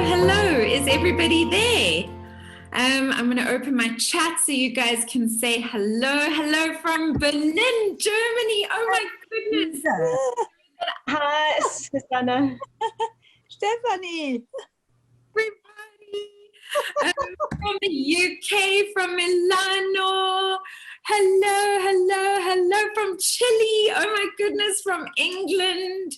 hello. Is everybody there? I'm going to open my chat so you guys can say hello. Hello from Berlin, Germany. Oh my goodness. Hi, Susanna. Stephanie. Everybody. From the UK, from Milano. Hello from Chile. Oh my goodness, from England,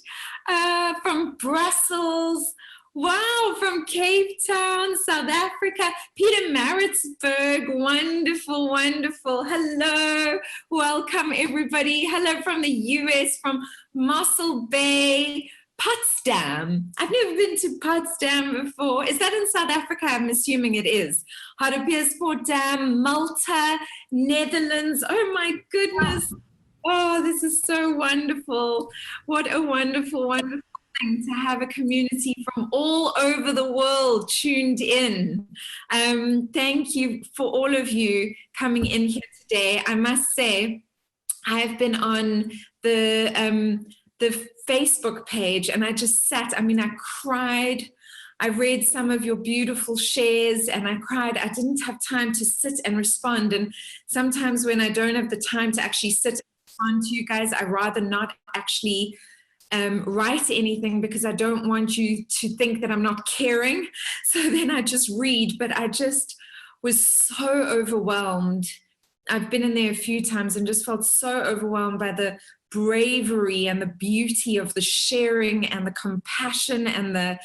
from Brussels. Wow, from Cape Town, South Africa, Pietermaritzburg, wonderful, wonderful. Hello, welcome everybody. Hello from the US, from Mossel Bay, Potsdam. I've never been to Potsdam before. Is that in South Africa? I'm assuming it is. Hartbeespoort, Malta, Netherlands. Oh my goodness. Oh, this is so wonderful. What a wonderful, wonderful to have a community from all over the world tuned in. Thank you for all of you coming in here today. I must say, I've been on the Facebook page and I just sat, I cried. I read some of your beautiful shares and I cried. I didn't have time to sit and respond. And sometimes when I don't have the time to actually sit and respond to you guys, I rather not actually write anything because I don't want you to think that I'm not caring. So then I just read, but I just was so overwhelmed. I've been in there a few times and just felt so overwhelmed by the bravery and the beauty of the sharing and the compassion and the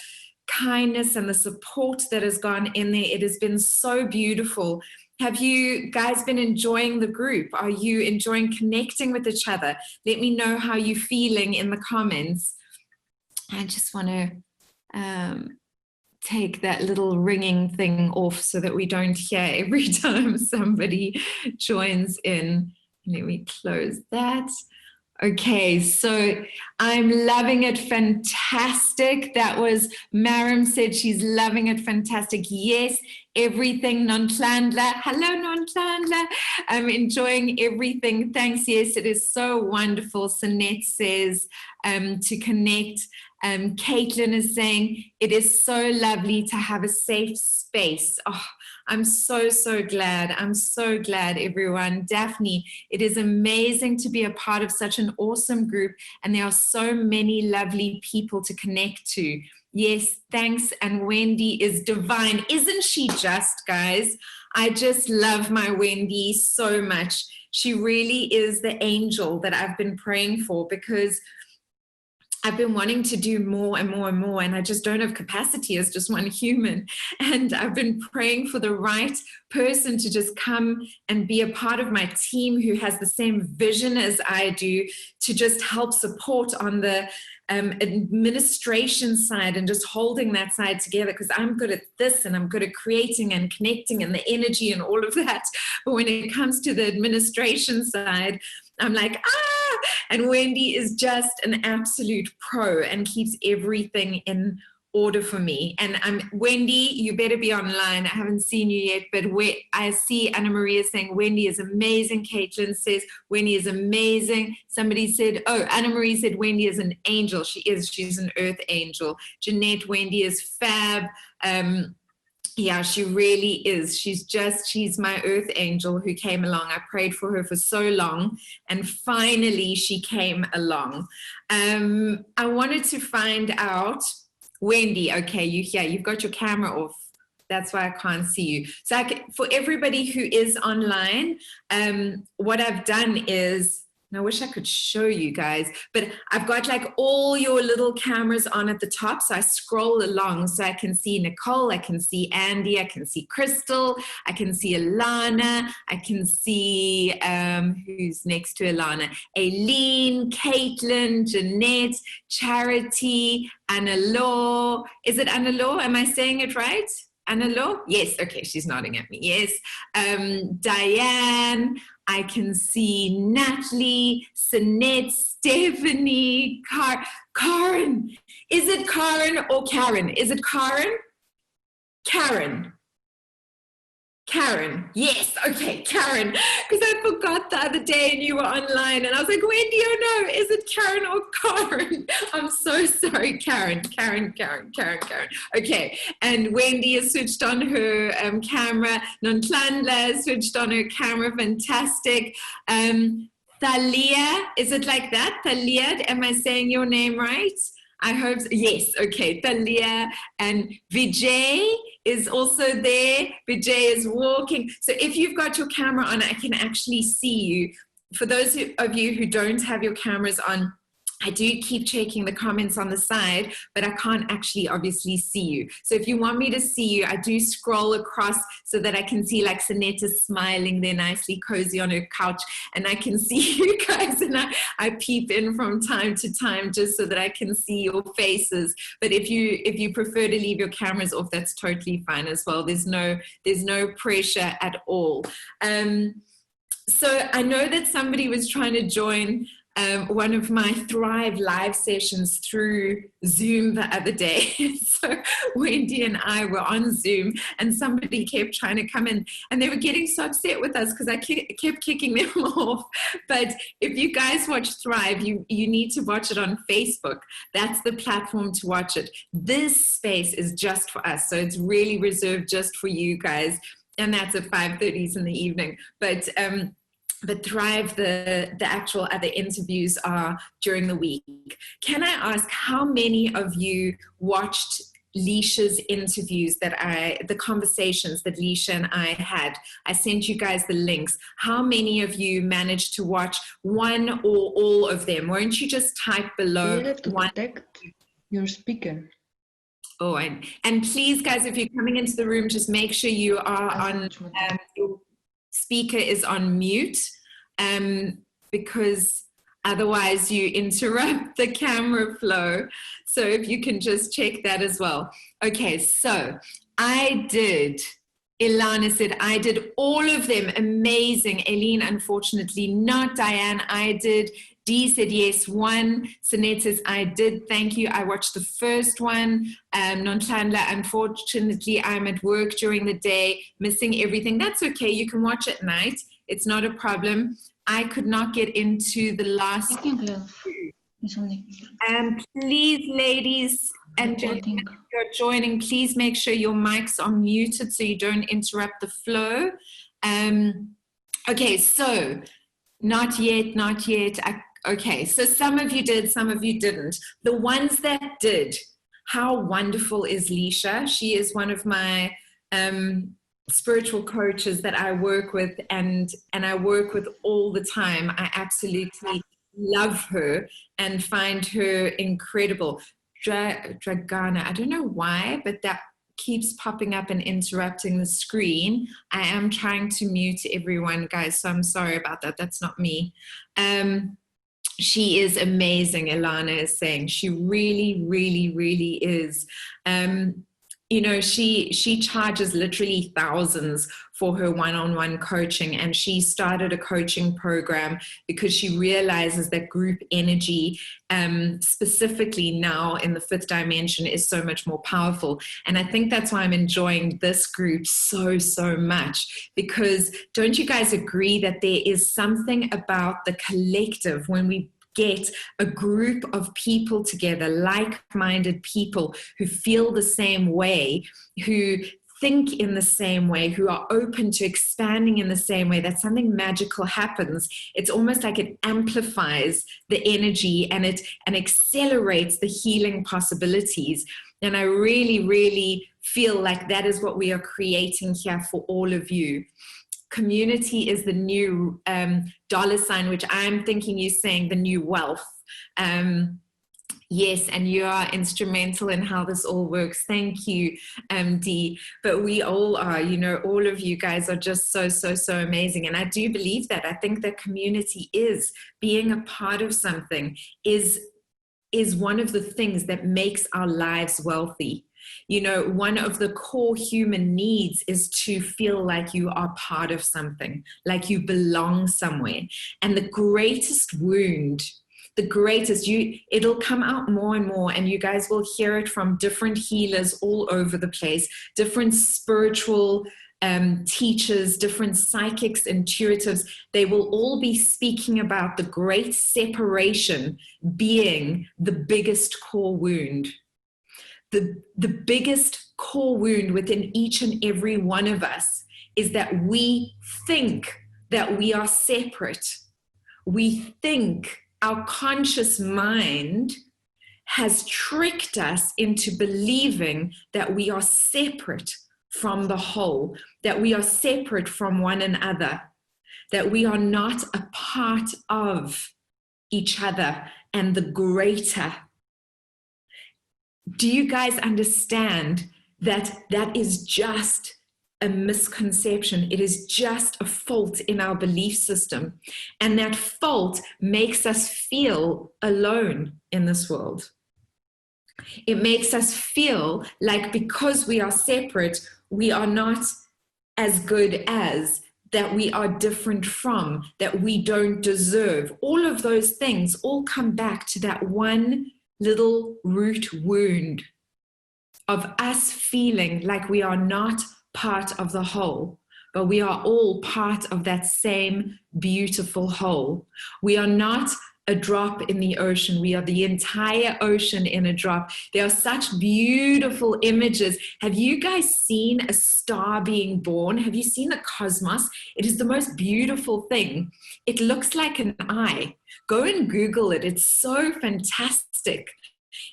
kindness and the support that has gone in there. It has been so beautiful. Have you guys been enjoying the group? Are you enjoying connecting with each other? Let me know how you're feeling in the comments. I just want to take that little ringing thing off so that we don't hear every time somebody joins in. Let me close that. Okay, so I'm loving it. Fantastic. That was Maram said she's loving it. Fantastic. Yes, everything. Nontlandla. Hello, Nontlandla. I'm enjoying everything. Thanks. Yes, it is so wonderful. Sanette says to connect. Caitlin is saying it is so lovely to have a safe space. Oh, I'm so glad. I'm so glad, everyone. Daphne, it is amazing to be a part of such an awesome group, and there are so many lovely people to connect to. Yes, thanks. And Wendy is divine. Isn't she just, guys? I just love my Wendy so much. She really is the angel that I've been praying for, because I've been wanting to do more and more and more, and I just don't have capacity as just one human. And I've been praying for the right person to just come and be a part of my team who has the same vision as I do, to just help support on the administration side and just holding that side together, because I'm good at this and I'm good at creating and connecting and the energy and all of that. But when it comes to the administration side, I'm like, and Wendy is just an absolute pro and keeps everything in order for me. And Wendy, you better be online. I haven't seen you yet, but I see Anna Maria saying Wendy is amazing. Caitlin says Wendy is amazing. Somebody said, oh, Anna Maria said Wendy is an angel. She is. She's an earth angel. Jeanette, Wendy is fab. Yeah, she really is. She's my earth angel who came along. I prayed for her for so long, and finally she came along. I wanted to find out, Wendy, okay, you've got your camera off. That's why I can't see you. So for everybody who is online, what I've done is, and I wish I could show you guys, but I've got like all your little cameras on at the top. So I scroll along so I can see Nicole, I can see Andy, I can see Crystal, I can see Alana, I can see, who's next to Alana? Aileen, Caitlin, Jeanette, Charity, Anna Law. Is it Anna Law? Am I saying it right? Anna Law? Yes, okay, she's nodding at me. Yes. Diane, I can see Natalie, Sanette, Stephanie, Karen. Is it Karen or Karen? Is it Karen? Karen. Karen, yes, okay, Karen, because I forgot the other day and you were online and I was like, Wendy, oh no, is it Karen or Karen? I'm so sorry, Karen. Okay, and Wendy has switched on her camera. Nonhlanhla has switched on her camera, fantastic. Thalia, is it like that? Thalia, am I saying your name right? I hope so. Yes, okay, Thalia, and Vijay is also there. Vijay is walking. So if you've got your camera on, I can actually see you. For those of you who don't have your cameras on, I do keep checking the comments on the side, but I can't actually obviously see you. So if you want me to see you, I do scroll across so that I can see like Sanetta smiling there nicely cozy on her couch, and I can see you guys, and I peep in from time to time just so that I can see your faces. But if you prefer to leave your cameras off, that's totally fine as well. There's no pressure at all. So I know that somebody was trying to join one of my Thrive live sessions through Zoom the other day. So Wendy and I were on Zoom and somebody kept trying to come in and they were getting so upset with us because I kept kicking them off. But if you guys watch Thrive, you need to watch it on Facebook. That's the platform to watch it. This space is just for us. So it's really reserved just for you guys. And that's at 5:30 in the evening. But Thrive, the actual other interviews are during the week. Can I ask how many of you watched Leisha's interviews the conversations that Leisha and I had? I sent you guys the links. How many of you managed to watch one or all of them? Won't you just type below? You have to protect your speaker. Oh, and please, guys, if you're coming into the room, just make sure you are on, your speaker is on mute, because otherwise you interrupt the camera flow. So if you can just check that as well. Okay, so Ilana said, I did all of them. Amazing. Aileen, unfortunately not. Diane, I did. Dee said yes, one. Sanette says, I did, thank you. I watched the first one. Nonhlanhla, unfortunately, I'm at work during the day, missing everything. That's okay, you can watch at night. It's not a problem. I could not get into the last two. Please, ladies and gentlemen, if you're joining, please make sure your mics are muted so you don't interrupt the flow. Okay, so not yet. Okay, so some of you did, some of you didn't. The ones that did, how wonderful is Leisha? She is one of my spiritual coaches that I work with and I work with all the time. I absolutely love her and find her incredible. Dragana, I don't know why, but that keeps popping up and interrupting the screen. I am trying to mute everyone, guys, so I'm sorry about that. That's not me. She is amazing, Ilana is saying. She really, really, really is. You know, she charges literally thousands for her one-on-one coaching, and she started a coaching program because she realizes that group energy, specifically now in the fifth dimension, is so much more powerful. And I think that's why I'm enjoying this group so much, because don't you guys agree that there is something about the collective when we get a group of people together, like-minded people who feel the same way, who think in the same way, who are open to expanding in the same way, that something magical happens. It's almost like it amplifies the energy and it accelerates the healing possibilities. And I really, really feel like that is what we are creating here for all of you. Community is the new dollar sign, which I'm thinking you're saying the new wealth. Yes, and you are instrumental in how this all works. Thank you, Dee. But we all are, you know, all of you guys are just so amazing. And I do believe that. I think that community is being a part of something is one of the things that makes our lives wealthy. You know, one of the core human needs is to feel like you are part of something, like you belong somewhere. And the greatest wound, it'll come out more and more, and you guys will hear it from different healers all over the place, different spiritual teachers, different psychics, intuitives, they will all be speaking about the great separation being the biggest core wound. The biggest core wound within each and every one of us is that we think that we are separate. We think our conscious mind has tricked us into believing that we are separate from the whole, that we are separate from one another, that we are not a part of each other and the greater. Do you guys understand that that is just a misconception? It is just a fault in our belief system. And that fault makes us feel alone in this world. It makes us feel like because we are separate, we are not as good as, that we are different from, that we don't deserve. All of those things all come back to that one little root wound of us feeling like we are not part of the whole, but we are all part of that same beautiful whole. We are not a drop in the ocean. We are the entire ocean in a drop. There are such beautiful images. Have you guys seen a star being born? Have you seen the cosmos? It is the most beautiful thing. It looks like an eye. Go and Google it. It's so fantastic.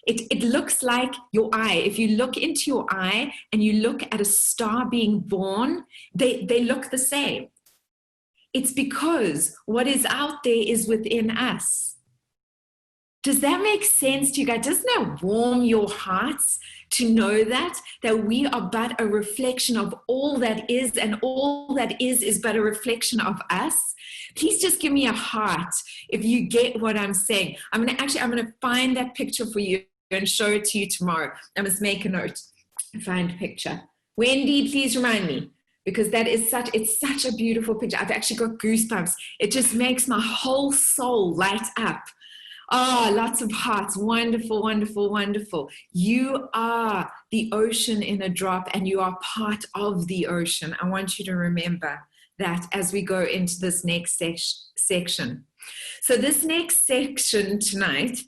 It looks like your eye. If you look into your eye and you look at a star being born, they look the same. It's because what is out there is within us. Does that make sense to you guys? Doesn't that warm your hearts to know that we are but a reflection of all that is, and all that is but a reflection of us? Please just give me a heart if you get what I'm saying. I'm gonna find that picture for you and show it to you tomorrow. I must make a note and find a picture. Wendy, please remind me, because it's such a beautiful picture. I've actually got goosebumps. It just makes my whole soul light up. Oh, lots of hearts. Wonderful, wonderful, wonderful. You are the ocean in a drop, and you are part of the ocean. I want you to remember that as we go into this next section. So this next section tonight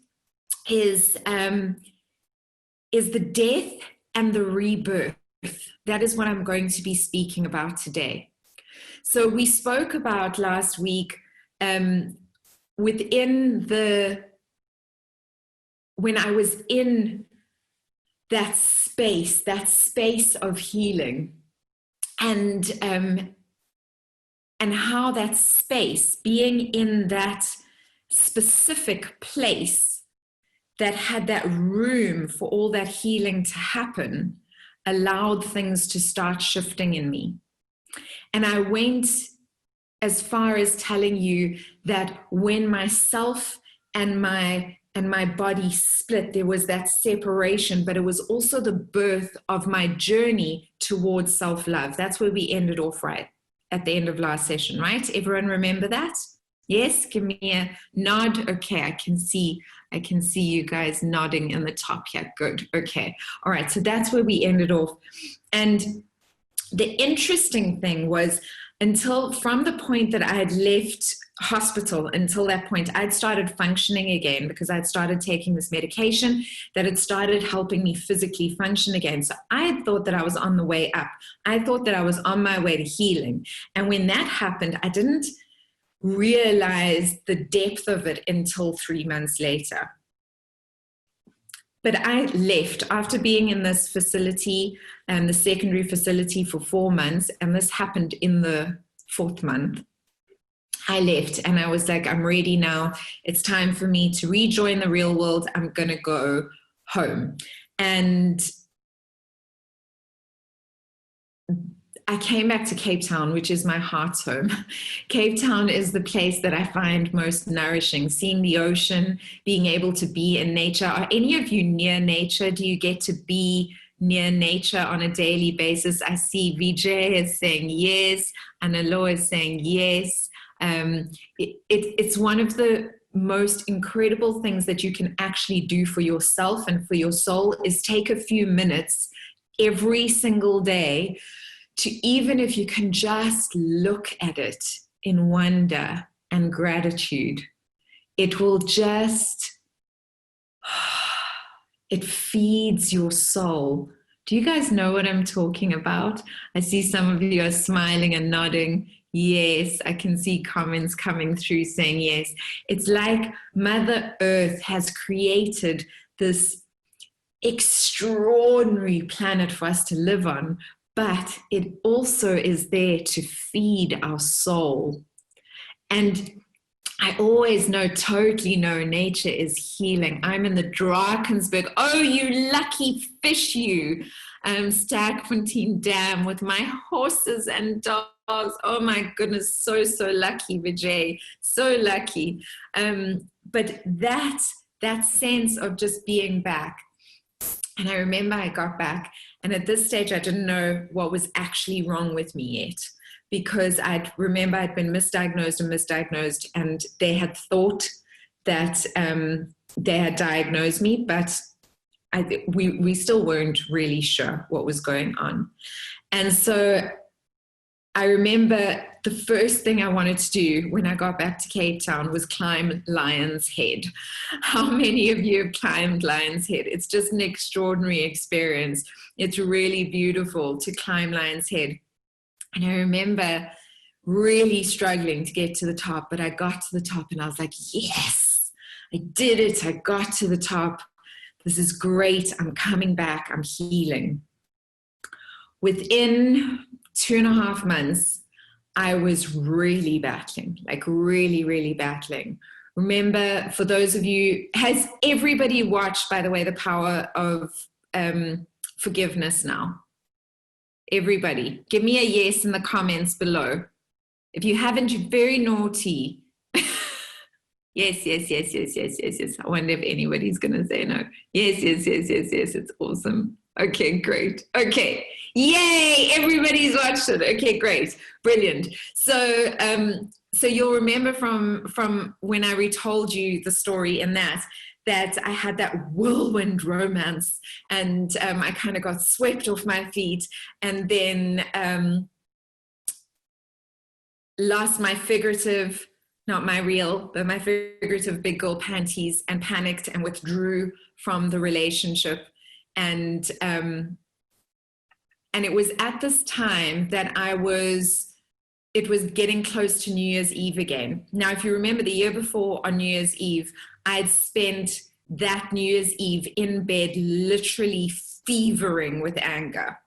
is the death and the rebirth. That is what I'm going to be speaking about today. So we spoke about last week when I was in that space of healing, and how that space, being in that specific place that had that room for all that healing to happen, allowed things to start shifting in me. And I went as far as telling you that when myself and my body split, there was that separation, but it was also the birth of my journey towards self-love. That's where we ended off right at the end of last session, right? Everyone remember that? Yes, give me a nod. Okay, I can see you guys nodding in the top here. Good. Okay. All right. So that's where we ended off. And the interesting thing was, from the point that I had left hospital until that point, I'd started functioning again, because I'd started taking this medication that had started helping me physically function again. So I had thought that I was on the way up. I thought that I was on my way to healing. And when that happened, I didn't realize the depth of it until 3 months later. But I left after being in this facility, the secondary facility, for 4 months, and this happened in the 4th month. I left and I was like, I'm ready now. It's time for me to rejoin the real world. I'm going to go home. And I came back to Cape Town, which is my heart's home. Cape Town is the place that I find most nourishing. Seeing the ocean, being able to be in nature. Are any of you near nature? Do you get to be near nature on a daily basis? I see Vijay is saying yes. Analo is saying yes. It's one of the most incredible things that you can actually do for yourself and for your soul, is take a few minutes every single day to, even if you can just look at it in wonder and gratitude, it will just, it feeds your soul. Do you guys know what I'm talking about? I see some of you are smiling and nodding. Yes, I can see comments coming through saying yes. It's like Mother Earth has created this extraordinary planet for us to live on, but it also is there to feed our soul. And I always totally know nature is healing. I'm in the Drakensberg. Oh, you lucky fish, you. Sterkfontein Dam with my horses and dogs. Oh my goodness, so lucky, Vijay. So lucky. But that sense of just being back. And I remember I got back, and at this stage, I didn't know what was actually wrong with me yet, because I'd been misdiagnosed, and they had thought that they had diagnosed me, but we still weren't really sure what was going on. And so I remember the first thing I wanted to do when I got back to Cape Town was climb Lion's Head. How many of you have climbed Lion's Head? It's just an extraordinary experience. It's really beautiful to climb Lion's Head. And I remember really struggling to get to the top, but I got to the top and I was like, yes, I did it. I got to the top. This is great. I'm coming back. I'm healing. Within 2.5 months, I was really battling, like really battling. Remember, for those of you, has everybody watched, by the way, The Power of Forgiveness now? Everybody, give me a yes in the comments below. If you haven't, you're very naughty. Yes. I wonder if anybody's going to say no. Yes. It's awesome. Okay, great. Okay. Yay, everybody's watched it. Okay, great. Brilliant. So you'll remember from when I retold you the story in that I had that whirlwind romance, and I kind of got swept off my feet, and then lost my figurative, not my real, but my figurative big girl panties, and panicked and withdrew from the relationship. And it was at this time that it was getting close to New Year's Eve again. Now, if you remember, the year before on New Year's Eve, I'd spent that New Year's Eve in bed, literally fevering with anger.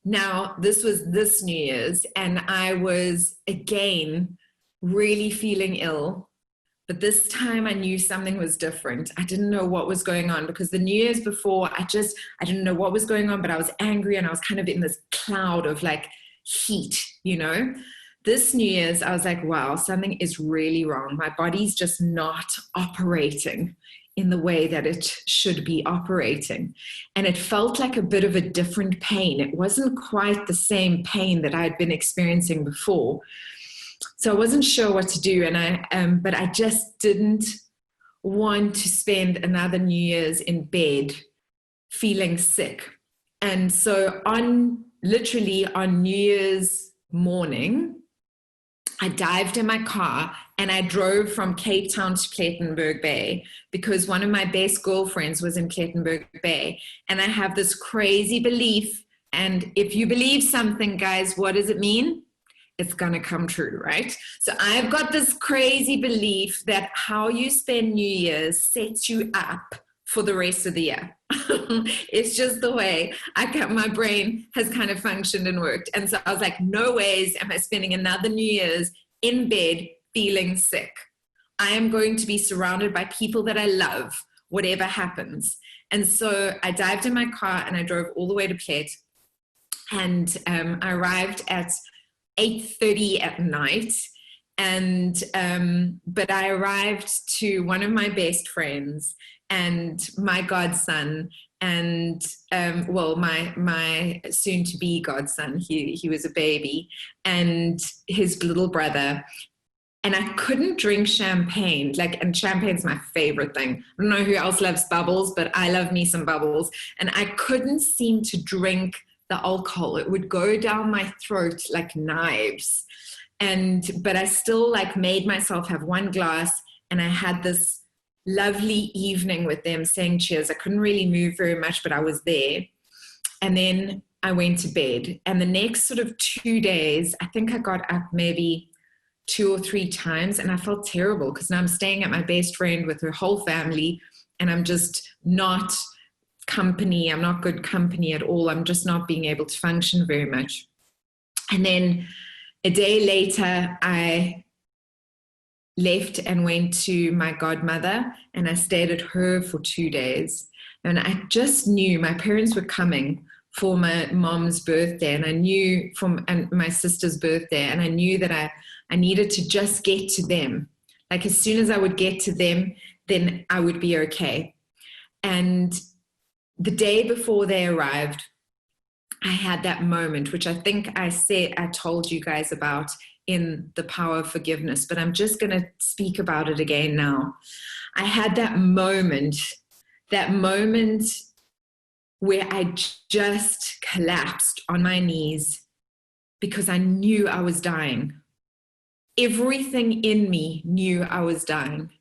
Now, this was this New Year's, and I was again really feeling ill. But this time I knew something was different. I didn't know what was going on, because the New Year's before, I didn't know what was going on, but I was angry and I was kind of in this cloud of like heat, you know. This New Year's, I was like, wow, something is really wrong. My body's just not operating in the way that it should be operating. And it felt like a bit of a different pain. It wasn't quite the same pain that I had been experiencing before. So I wasn't sure what to do, and but I just didn't want to spend another New Year's in bed feeling sick. And so literally on New Year's morning, I dived in my car and I drove from Cape Town to Plettenberg Bay, because one of my best girlfriends was in Plettenberg Bay. And I have this crazy belief, and if you believe something, guys, what does it mean? It's going to come true, right? So I've got this crazy belief that how you spend New Year's sets you up for the rest of the year. It's just the way my brain has kind of functioned and worked. And so I was like, no ways am I spending another New Year's in bed feeling sick. I am going to be surrounded by people that I love, whatever happens. And so I dived in my car and I drove all the way to Plet. And I arrived at 8:30 at night, and but I arrived to one of my best friends and my godson, and my soon-to-be godson. He was a baby, and his little brother. And I couldn't drink champagne, and champagne's my favorite thing. I don't know who else loves bubbles, but I love me some bubbles. And I couldn't seem to drink the alcohol. It would go down my throat like knives. But I still like made myself have one glass, and I had this lovely evening with them saying cheers. I couldn't really move very much, but I was there. And then I went to bed. And the next sort of 2 days, I think I got up maybe 2 or 3 times, and I felt terrible because now I'm staying at my best friend with her whole family, and I'm just not company. I'm not good company at all. I'm just not being able to function very much. And then a day later, I left and went to my godmother, and I stayed at her for 2 days. And I just knew my parents were coming for my mom's birthday, and I knew and my sister's birthday, and I knew that I needed to just get to them. Like as soon as I would get to them, then I would be okay. And the day before they arrived, I had that moment, which I think I told you guys about in The Power of Forgiveness, but I'm just going to speak about it again now. I had that moment where I just collapsed on my knees because I knew I was dying. Everything in me knew I was dying.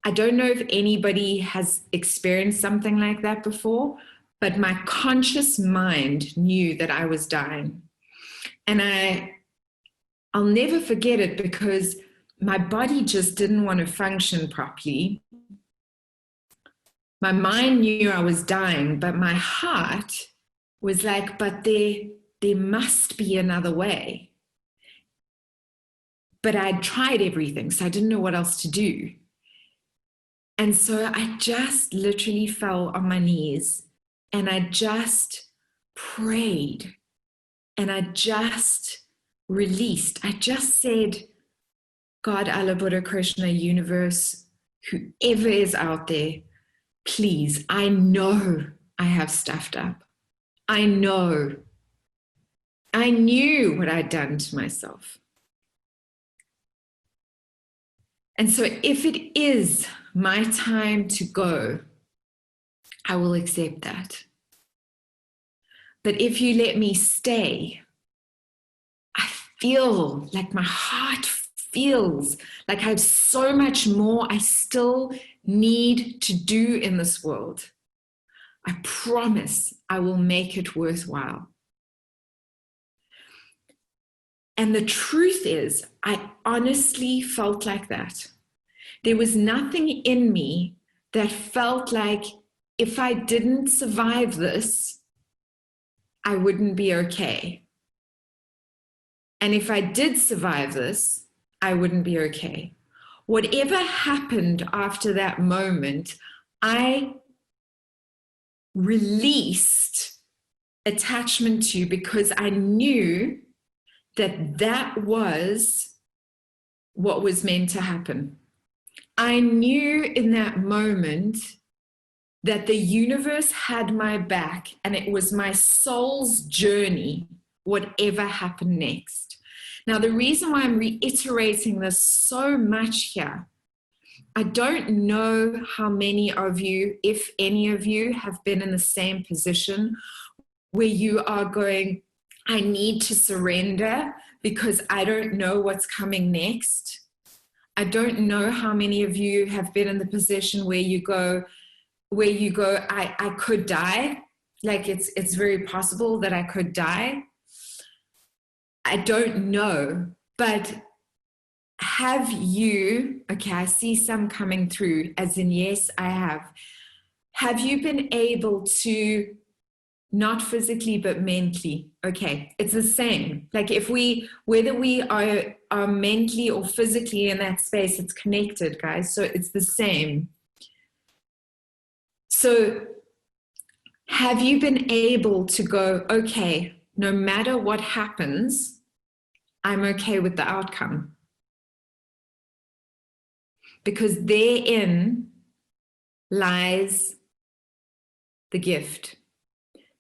I don't know if anybody has experienced something like that before, but my conscious mind knew that I was dying. And I'll never forget it because my body just didn't want to function properly. My mind knew I was dying, but my heart was like, but there must be another way. But I'd tried everything, so I didn't know what else to do. And so I just literally fell on my knees, and I just prayed, and I just released. I just said, God, Allah, Buddha, Krishna, universe, whoever is out there, please, I know I have stuffed up. I know. I knew what I'd done to myself. And so if it is my time to go, I will accept that. But if you let me stay, I feel like my heart feels like I have so much more I still need to do in this world. I promise I will make it worthwhile. And the truth is, I honestly felt like that. There was nothing in me that felt like if I didn't survive this, I wouldn't be okay. And if I did survive this, I wouldn't be okay. Whatever happened after that moment, I released attachment to because I knew that was what was meant to happen. I knew in that moment that the universe had my back, and it was my soul's journey, whatever happened next. Now, the reason why I'm reiterating this so much here, I don't know how many of you, if any of you, have been in the same position where you are going, I need to surrender because I don't know what's coming next. I don't know how many of you have been in the position where you go, I could die. Like it's very possible that I could die. I don't know, but have you, okay, I see some coming through, as in, yes, I have. Have you been able to, not physically, but mentally? Okay, it's the same. Like whether we are mentally or physically in that space, it's connected, guys. So it's the same. So have you been able to go, okay, no matter what happens, I'm okay with the outcome? Because therein lies the gift.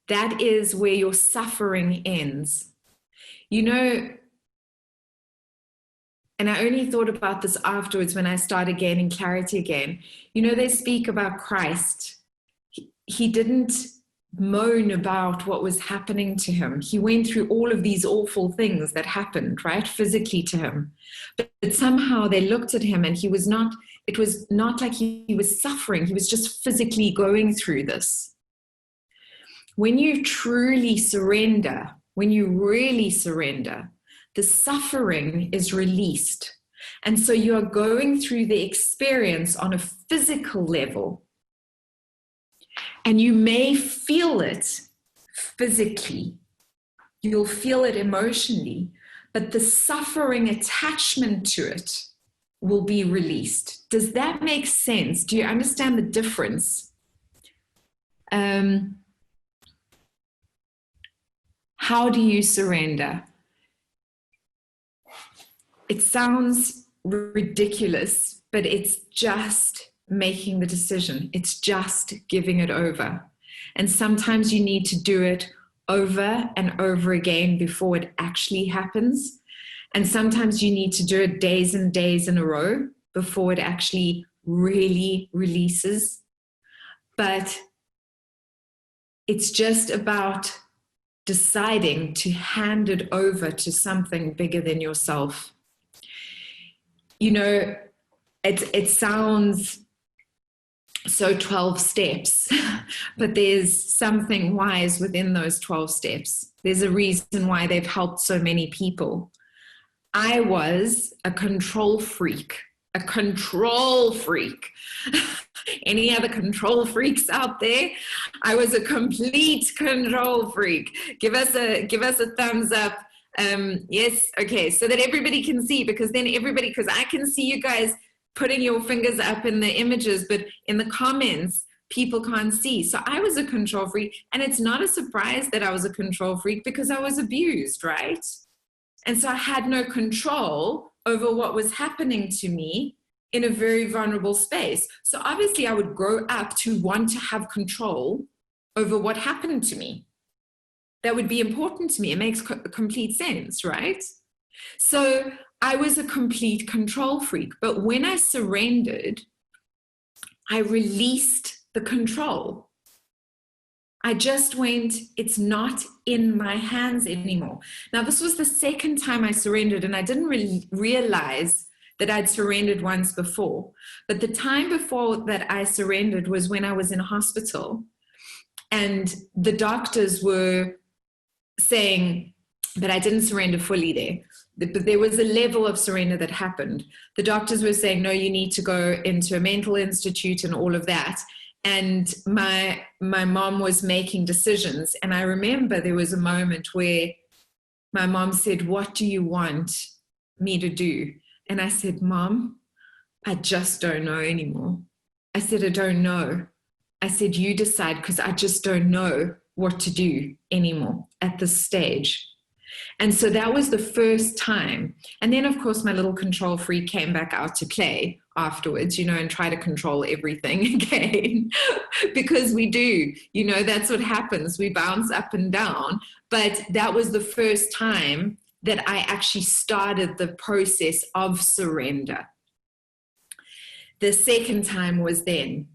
That is where your suffering ends. You know, and I only thought about this afterwards when I started gaining clarity again. You know, they speak about Christ. He didn't moan about what was happening to him. He went through all of these awful things that happened, right, physically to him. But somehow they looked at him and it was not like he was suffering. He was just physically going through this. When you truly surrender, when you really surrender, the suffering is released. And so you are going through the experience on a physical level. And you may feel it physically. You'll feel it emotionally. But the suffering attachment to it will be released. Does that make sense? Do you understand the difference? How do you surrender? It sounds ridiculous, but it's just making the decision. It's just giving it over. And sometimes you need to do it over and over again before it actually happens. And sometimes you need to do it days and days in a row before it actually really releases. But it's just about deciding to hand it over to something bigger than yourself. You know, it sounds so 12 steps, but there's something wise within those 12 steps. There's a reason why they've helped so many people. I was a control freak. Any other control freaks out there? I was a complete control freak. Give us a thumbs up. Yes, okay, so that everybody can see, because I can see you guys putting your fingers up in the images, but in the comments, people can't see. So I was a control freak, and it's not a surprise that I was a control freak because I was abused, right? And so I had no control over what was happening to me in a very vulnerable space. So obviously I would grow up to want to have control over what happened to me. That would be important to me. It makes complete sense, right? So I was a complete control freak. But when I surrendered, I released the control. I just went, it's not in my hands anymore. Now, this was the second time I surrendered, and I didn't really realize that I'd surrendered once before. But the time before that I surrendered was when I was in hospital, and the doctors were saying that I didn't surrender fully there. But there was a level of surrender that happened. The doctors were saying, no, you need to go into a mental institute and all of that. And my mom was making decisions. And I remember there was a moment where my mom said, what do you want me to do? And I said, Mom, I just don't know anymore. I said, I don't know. I said, you decide, because I just don't know what to do anymore at this stage. And so that was the first time. And then, of course, my little control freak came back out to play afterwards, and try to control everything again. Because we do, that's what happens. We bounce up and down. But that was the first time that I actually started the process of surrender. The second time was then.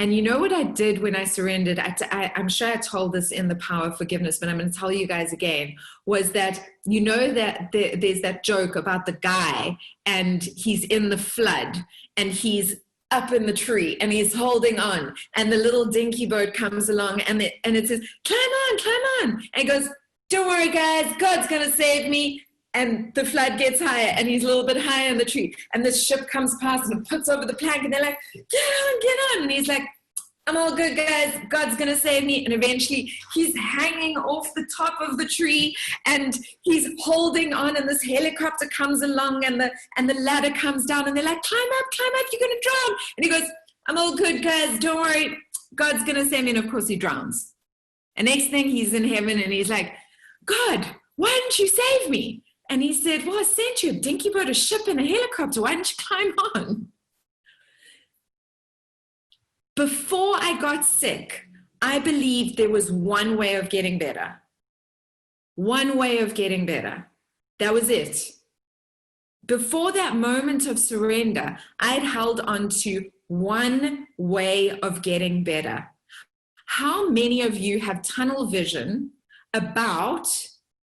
And you know what I did when I surrendered? I'm sure I told this in The Power of Forgiveness, but I'm going to tell you guys again, was that, that there's that joke about the guy, and he's in the flood, and he's up in the tree, and he's holding on, and the little dinky boat comes along, and it says, climb on, and he goes, don't worry guys, God's going to save me. And the flood gets higher, and he's a little bit higher in the tree. And this ship comes past and puts over the plank, and they're like, get on. And he's like, I'm all good, guys. God's going to save me. And eventually he's hanging off the top of the tree, and he's holding on, and this helicopter comes along, and the ladder comes down, and they're like, climb up, you're going to drown. And he goes, I'm all good, guys. Don't worry. God's going to save me. And of course he drowns. And next thing, he's in heaven, and he's like, God, why didn't you save me? And he said, well, I sent you a dinky boat, a ship, and a helicopter. Why didn't you climb on? Before I got sick, I believed there was one way of getting better. One way of getting better. That was it. Before that moment of surrender, I had held on to one way of getting better. how many of you have tunnel vision about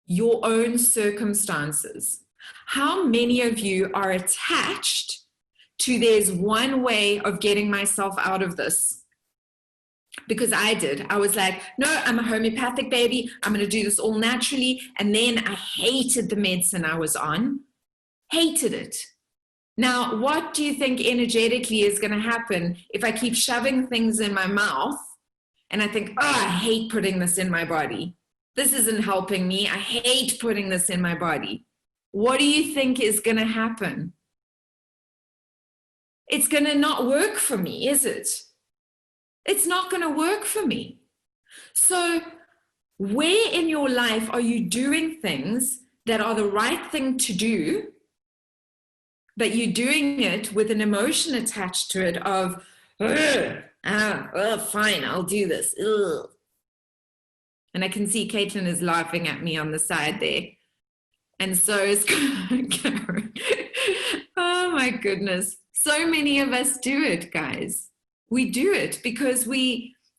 your own circumstances? How many of you are attached to there's one way of getting myself out of this? Because I did. I was like, no, I'm a homeopathic baby. I'm going to do this all naturally. And then I hated the medicine I was on. Hated it. Now, what do you think energetically is going to happen if I keep shoving things in my mouth and I think, oh, I hate putting this in my body. This isn't helping me. I hate putting this in my body. What do you think is going to happen? It's going to not work for me, is it? It's not going to work for me. So where in your life are you doing things that are the right thing to do, but you're doing it with an emotion attached to it of, fine, I'll do this. Ugh. And I can see Caitlin is laughing at me on the side there. And so is Karen. Oh my goodness. So many of us do it, guys. We do it because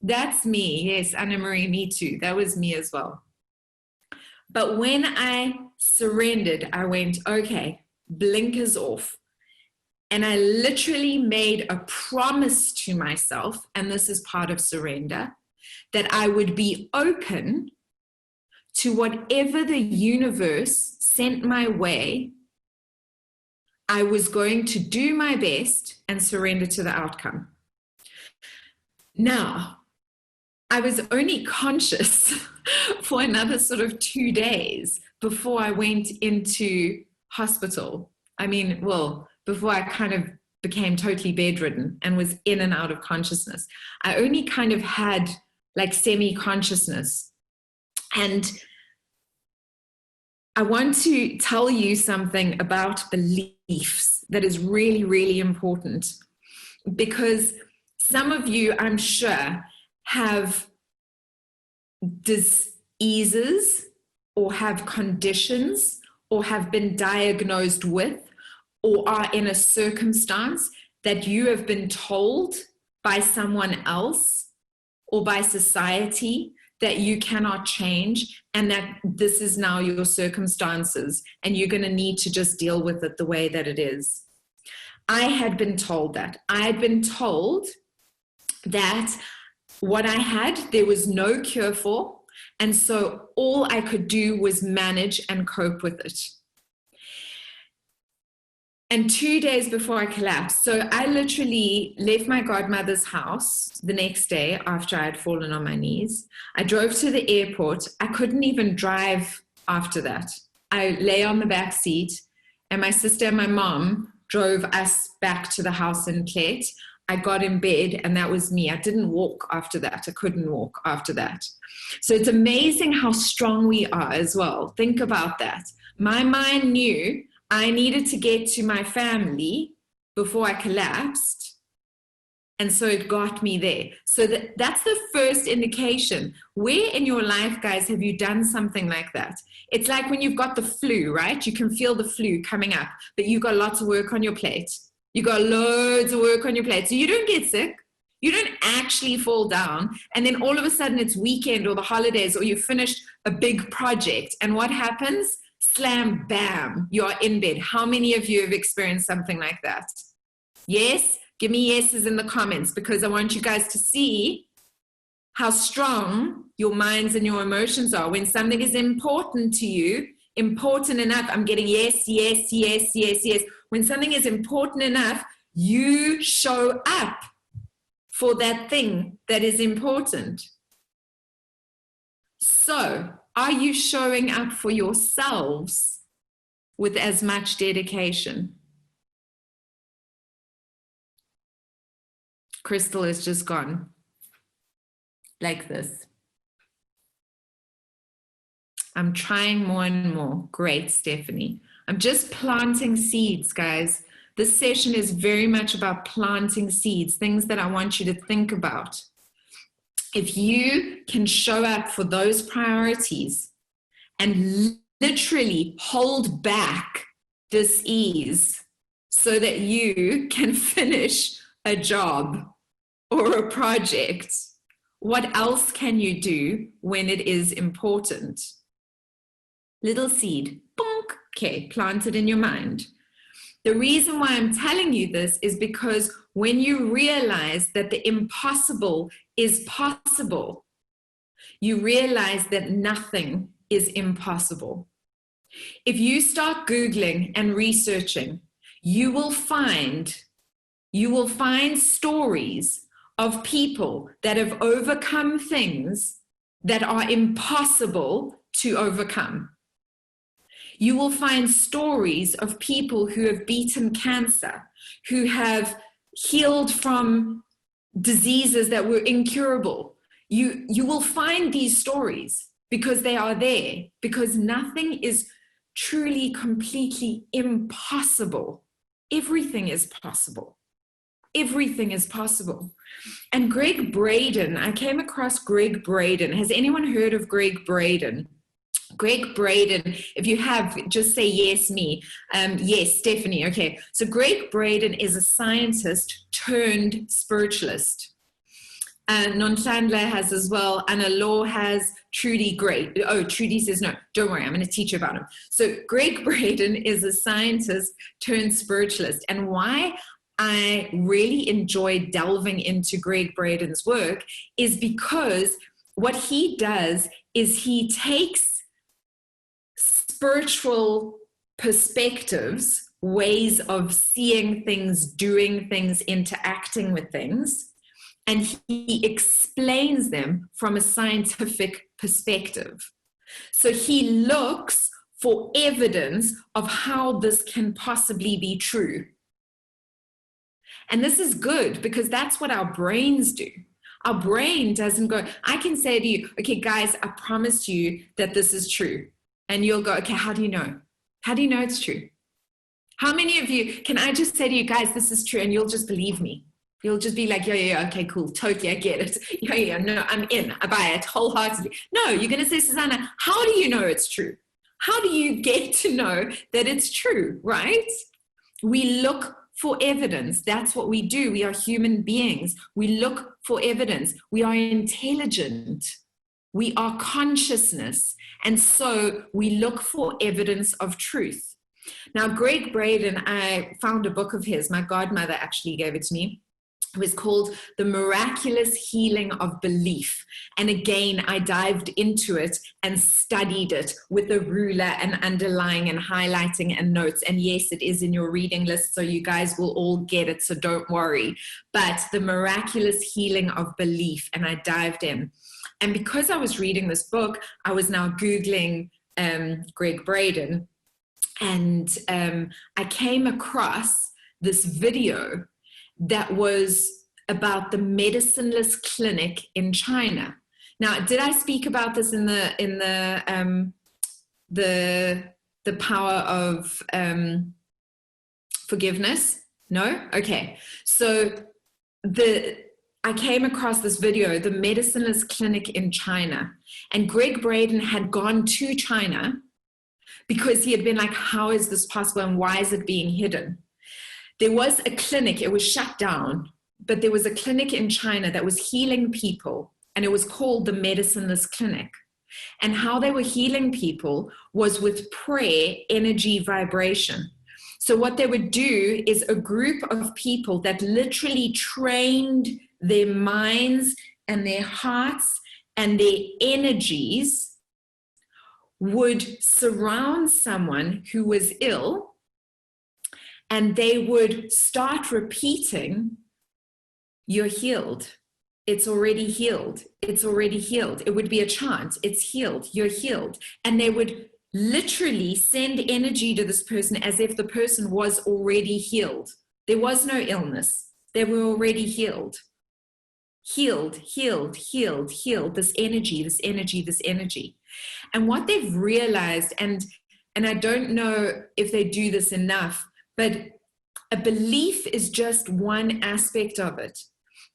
that's me. Yes, Anna Marie, me too. That was me as well. But when I surrendered, I went, okay, blinkers off. And I literally made a promise to myself, and this is part of surrender, that I would be open to whatever the universe sent my way. I was going to do my best and surrender to the outcome. Now, I was only conscious for another sort of 2 days before I went into hospital. I mean, well, before I kind of became totally bedridden and was in and out of consciousness. I only kind of had like semi-consciousness. And I want to tell you something about beliefs that is really, really important, because some of you, I'm sure, have diseases or have conditions or have been diagnosed with or are in a circumstance that you have been told by someone else or by society that you cannot change, and that this is now your circumstances and you're going to need to just deal with it the way that it is. I had been told that. I had been told that what I had, there was no cure for, and so all I could do was manage and cope with it. And 2 days before I collapsed, so I literally left my godmother's house the next day after I had fallen on my knees. I drove to the airport. I couldn't even drive after that. I lay on the back seat, and my sister and my mom drove us back to the house in Clet. I got in bed, and that was me. I didn't walk after that. I couldn't walk after that. So it's amazing how strong we are as well. Think about that. My mind knew I needed to get to my family before I collapsed. And so it got me there. So that's the first indication. Where in your life, guys, have you done something like that? It's like when you've got the flu, right? You can feel the flu coming up, but you've got lots of work on your plate. You got loads of work on your plate. So you don't get sick. You don't actually fall down. And then all of a sudden it's weekend or the holidays or you finished a big project. And what happens? Slam, bam, you're in bed. How many of you have experienced something like that? Yes? Give me yeses in the comments, because I want you guys to see how strong your minds and your emotions are. When something is important to you, important enough, I'm getting yes, yes, yes, yes, yes. When something is important enough, you show up for that thing that is important. So, are you showing up for yourselves with as much dedication? Crystal is just gone like this. I'm trying more and more. Great, Stephanie. I'm just planting seeds, guys. This session is very much about planting seeds, things that I want you to think about. If you can show up for those priorities and literally hold back dis-ease so that you can finish a job or a project What else can you do when it is important? Little seed, bonk, okay, planted in your mind. The reason why I'm telling you this is because when you realize that the impossible is possible, you realize that nothing is impossible. If you start Googling and researching, you will find stories of people that have overcome things that are impossible to overcome. You will find stories of people who have beaten cancer, who have healed from diseases that were incurable. You will find these stories because they are there, because nothing is truly, completely impossible. Everything is possible. Everything is possible. And Greg Braden, I came across Greg Braden. Has anyone heard of Greg Braden? Greg Braden, if you have, just say yes, me. Yes, Stephanie, okay. So Greg Braden is a scientist turned spiritualist. Nonhlanhla has as well, Anna Law has, Trudy Gray. Oh, Trudy says no, don't worry, I'm going to teach you about him. So Greg Braden is a scientist turned spiritualist. And why I really enjoy delving into Greg Braden's work is because what he does is he takes spiritual perspectives, ways of seeing things, doing things, interacting with things, and he explains them from a scientific perspective. So he looks for evidence of how this can possibly be true. And this is good because that's what our brains do. Our brain doesn't go, I can say to you, okay, guys, I promise you that this is true. And you'll go, okay, how do you know? How do you know it's true? How many of you, can I just say to you guys, this is true, and you'll just believe me? You'll just be like, yeah, okay, cool, totally, I get it. Yeah, no, I'm in, I buy it wholeheartedly. No, you're going to say, Susanna, how do you know it's true? How do you get to know that it's true, right? We look for evidence. That's what we do. We are human beings. We look for evidence. We are intelligent. We are consciousness. And so we look for evidence of truth. Now, Greg Braden, I found a book of his. My godmother actually gave it to me. It was called The Miraculous Healing of Belief. And again, I dived into it and studied it with a ruler and underlying and highlighting and notes. And yes, it is in your reading list, so you guys will all get it, so don't worry. But The Miraculous Healing of Belief, and I dived in. And because I was reading this book, I was now Googling Greg Braden, and I came across this video that was about the medicineless clinic in China. Now, did I speak about this in the power of forgiveness? No? Okay. So I came across this video, the medicineless clinic in China, and Greg Braden had gone to China because he had been like, how is this possible and why is it being hidden? There was a clinic, it was shut down, but there was a clinic in China that was healing people, and it was called the Medicineless Clinic. And how they were healing people was with prayer, energy, vibration. So what they would do is a group of people that literally trained their minds and their hearts and their energies would surround someone who was ill, and they would start repeating, you're healed. It's already healed. It's already healed. It would be a chant. It's healed. You're healed. And they would literally send energy to this person as if the person was already healed. There was no illness. They were already healed. Healed, healed, healed, healed. This energy, this energy, this energy. And what they've realized, and I don't know if they do this enough, but a belief is just one aspect of it.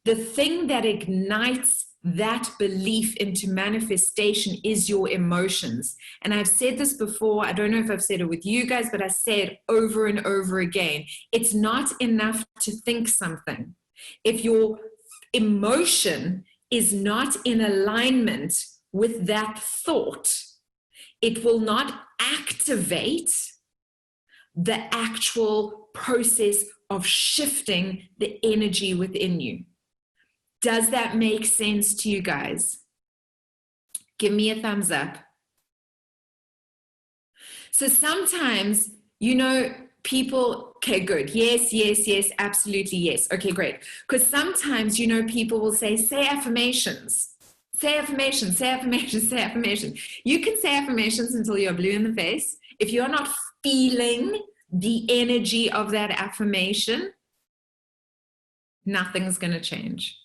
The thing that ignites that belief into manifestation is your emotions. And I've said this before, I don't know if I've said it with you guys, but I say it over and over again. It's not enough to think something. If your emotion is not in alignment with that thought, it will not activate the actual process of shifting the energy within you. Does that make sense to you guys? Give me a thumbs up. So sometimes, you know, people, okay, good. Yes, yes, yes, absolutely yes. Okay, great. Because sometimes, you know, people will say affirmations. Say affirmations, say affirmations, say affirmations. You can say affirmations until you're blue in the face. If you're not feeling the energy of that affirmation, nothing's going to change.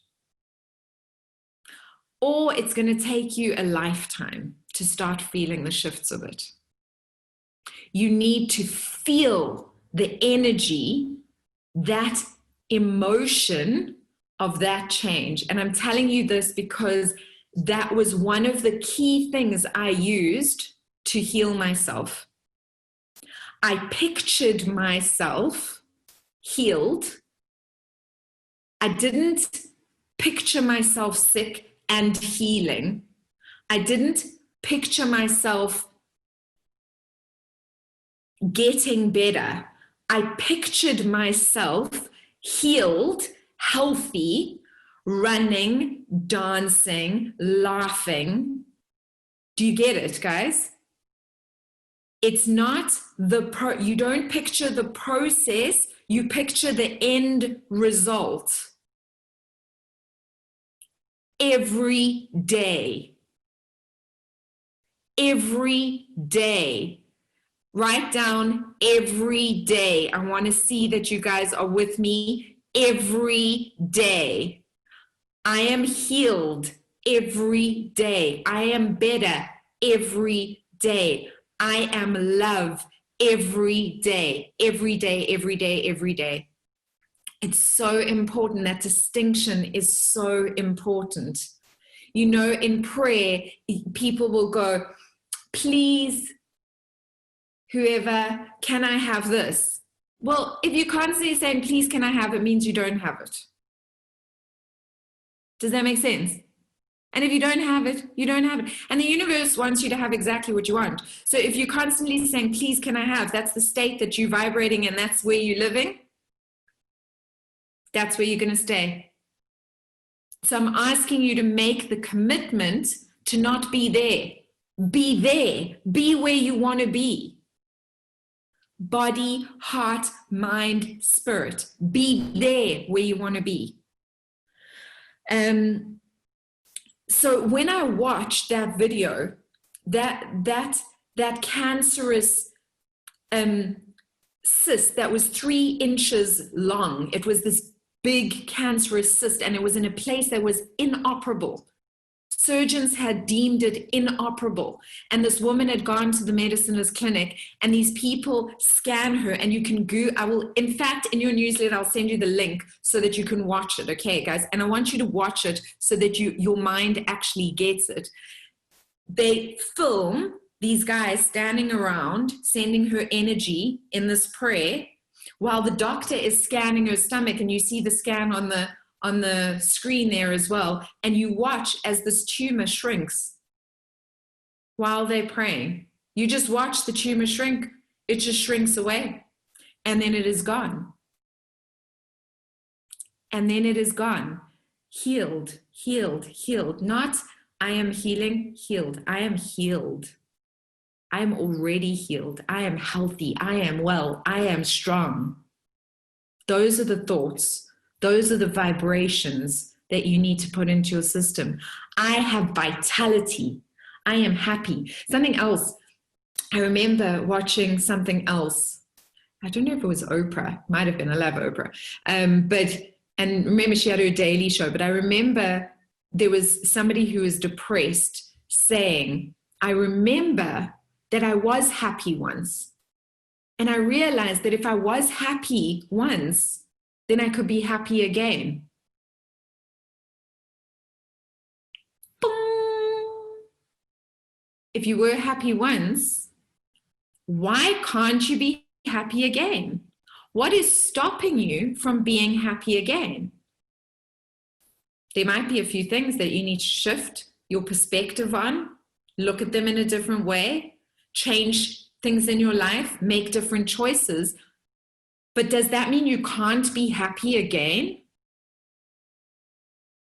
Or it's going to take you a lifetime to start feeling the shifts of it. You need to feel the energy, that emotion of that change. And I'm telling you this because that was one of the key things I used to heal myself. I pictured myself healed. I didn't picture myself sick and healing. I didn't picture myself getting better. I pictured myself healed, healthy, running, dancing, laughing. Do you get it, guys? It's not you don't picture the process, you picture the end result. Every day. Every day. Write down every day. I want to see that you guys are with me every day. I am healed every day. I am better every day. I am love every day, every day, every day, every day. It's so important. That distinction is so important. You know, in prayer, people will go, please, whoever, can I have this? Well, if you're constantly saying, please, can I have it, means you don't have it. Does that make sense? And if you don't have it, you don't have it. And the universe wants you to have exactly what you want. So if you're constantly saying, please, can I have, that's the state that you're vibrating in, that's where you're living. That's where you're going to stay. So I'm asking you to make the commitment to not be there. Be there. Be where you want to be. Body, heart, mind, spirit. Be there where you want to be. So when I watched that video, that cancerous cyst that was 3 inches long, it was this big cancerous cyst, and it was in a place that was inoperable. Surgeons had deemed it inoperable. And this woman had gone to the medicinalist clinic, and these people scan her, and you can in fact, in your newsletter, I'll send you the link so that you can watch it. Okay, guys. And I want you to watch it so that your mind actually gets it. They film these guys standing around, sending her energy in this prayer while the doctor is scanning her stomach, and you see the scan on the screen there as well, and you watch as this tumor shrinks while they're praying. You just watch the tumor shrink. It just shrinks away, and then it is gone. And then it is gone. Healed, healed, healed. Not I am healing, healed. I am healed. I am already healed. I am healthy. I am well. I am strong. Those are the thoughts. Those are the vibrations that you need to put into your system. I have vitality. I am happy. Something else, I remember watching something else. I don't know if it was Oprah. Might have been. I love Oprah. And remember, she had her daily show. But I remember there was somebody who was depressed saying, I remember that I was happy once. And I realized that if I was happy once, then I could be happy again. Boom. If you were happy once, why can't you be happy again? What is stopping you from being happy again? There might be a few things that you need to shift your perspective on, look at them in a different way, change things in your life, make different choices. But does that mean you can't be happy again?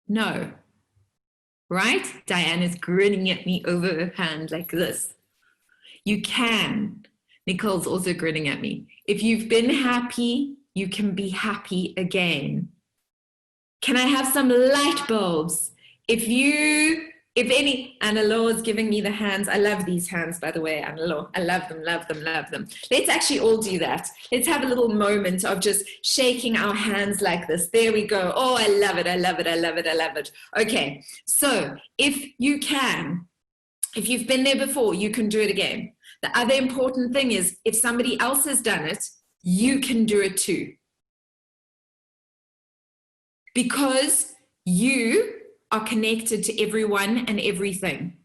No. Right? Diane is grinning at me over her hand like this. You can. Nicole's also grinning at me. If you've been happy, you can be happy again. Can I have some light bulbs? If any, Anna-Law is giving me the hands. I love these hands, by the way, Anna-Law. I love them, love them, love them. Let's actually all do that. Let's have a little moment of just shaking our hands like this. There we go. Oh, I love it, I love it, I love it, I love it. Okay, so if you can, if you've been there before, you can do it again. The other important thing is if somebody else has done it, you can do it too. Because you are connected to everyone and everything.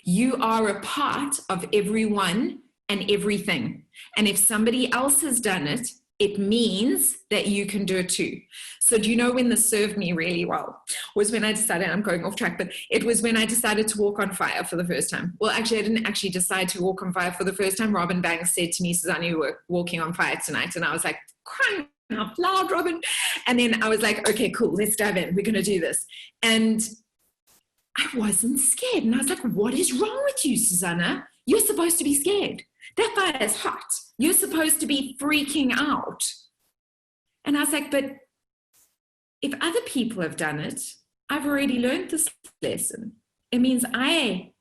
You are a part of everyone and everything. And if somebody else has done it, it means that you can do it too. So do you know when this served me really well? Was when I decided, I'm going off track, but it was when I decided to walk on fire for the first time. Well, actually, I didn't actually decide to walk on fire for the first time. Robin Banks said to me, Susanna, you were walking on fire tonight. And I was like, crying out loud, Robin. And then I was like, okay, cool, let's dive in. We're going to do this. And I wasn't scared. And I was like, what is wrong with you, Susanna? You're supposed to be scared. That fire is hot. You're supposed to be freaking out. And I was like, but if other people have done it, I've already learned this lesson. It means I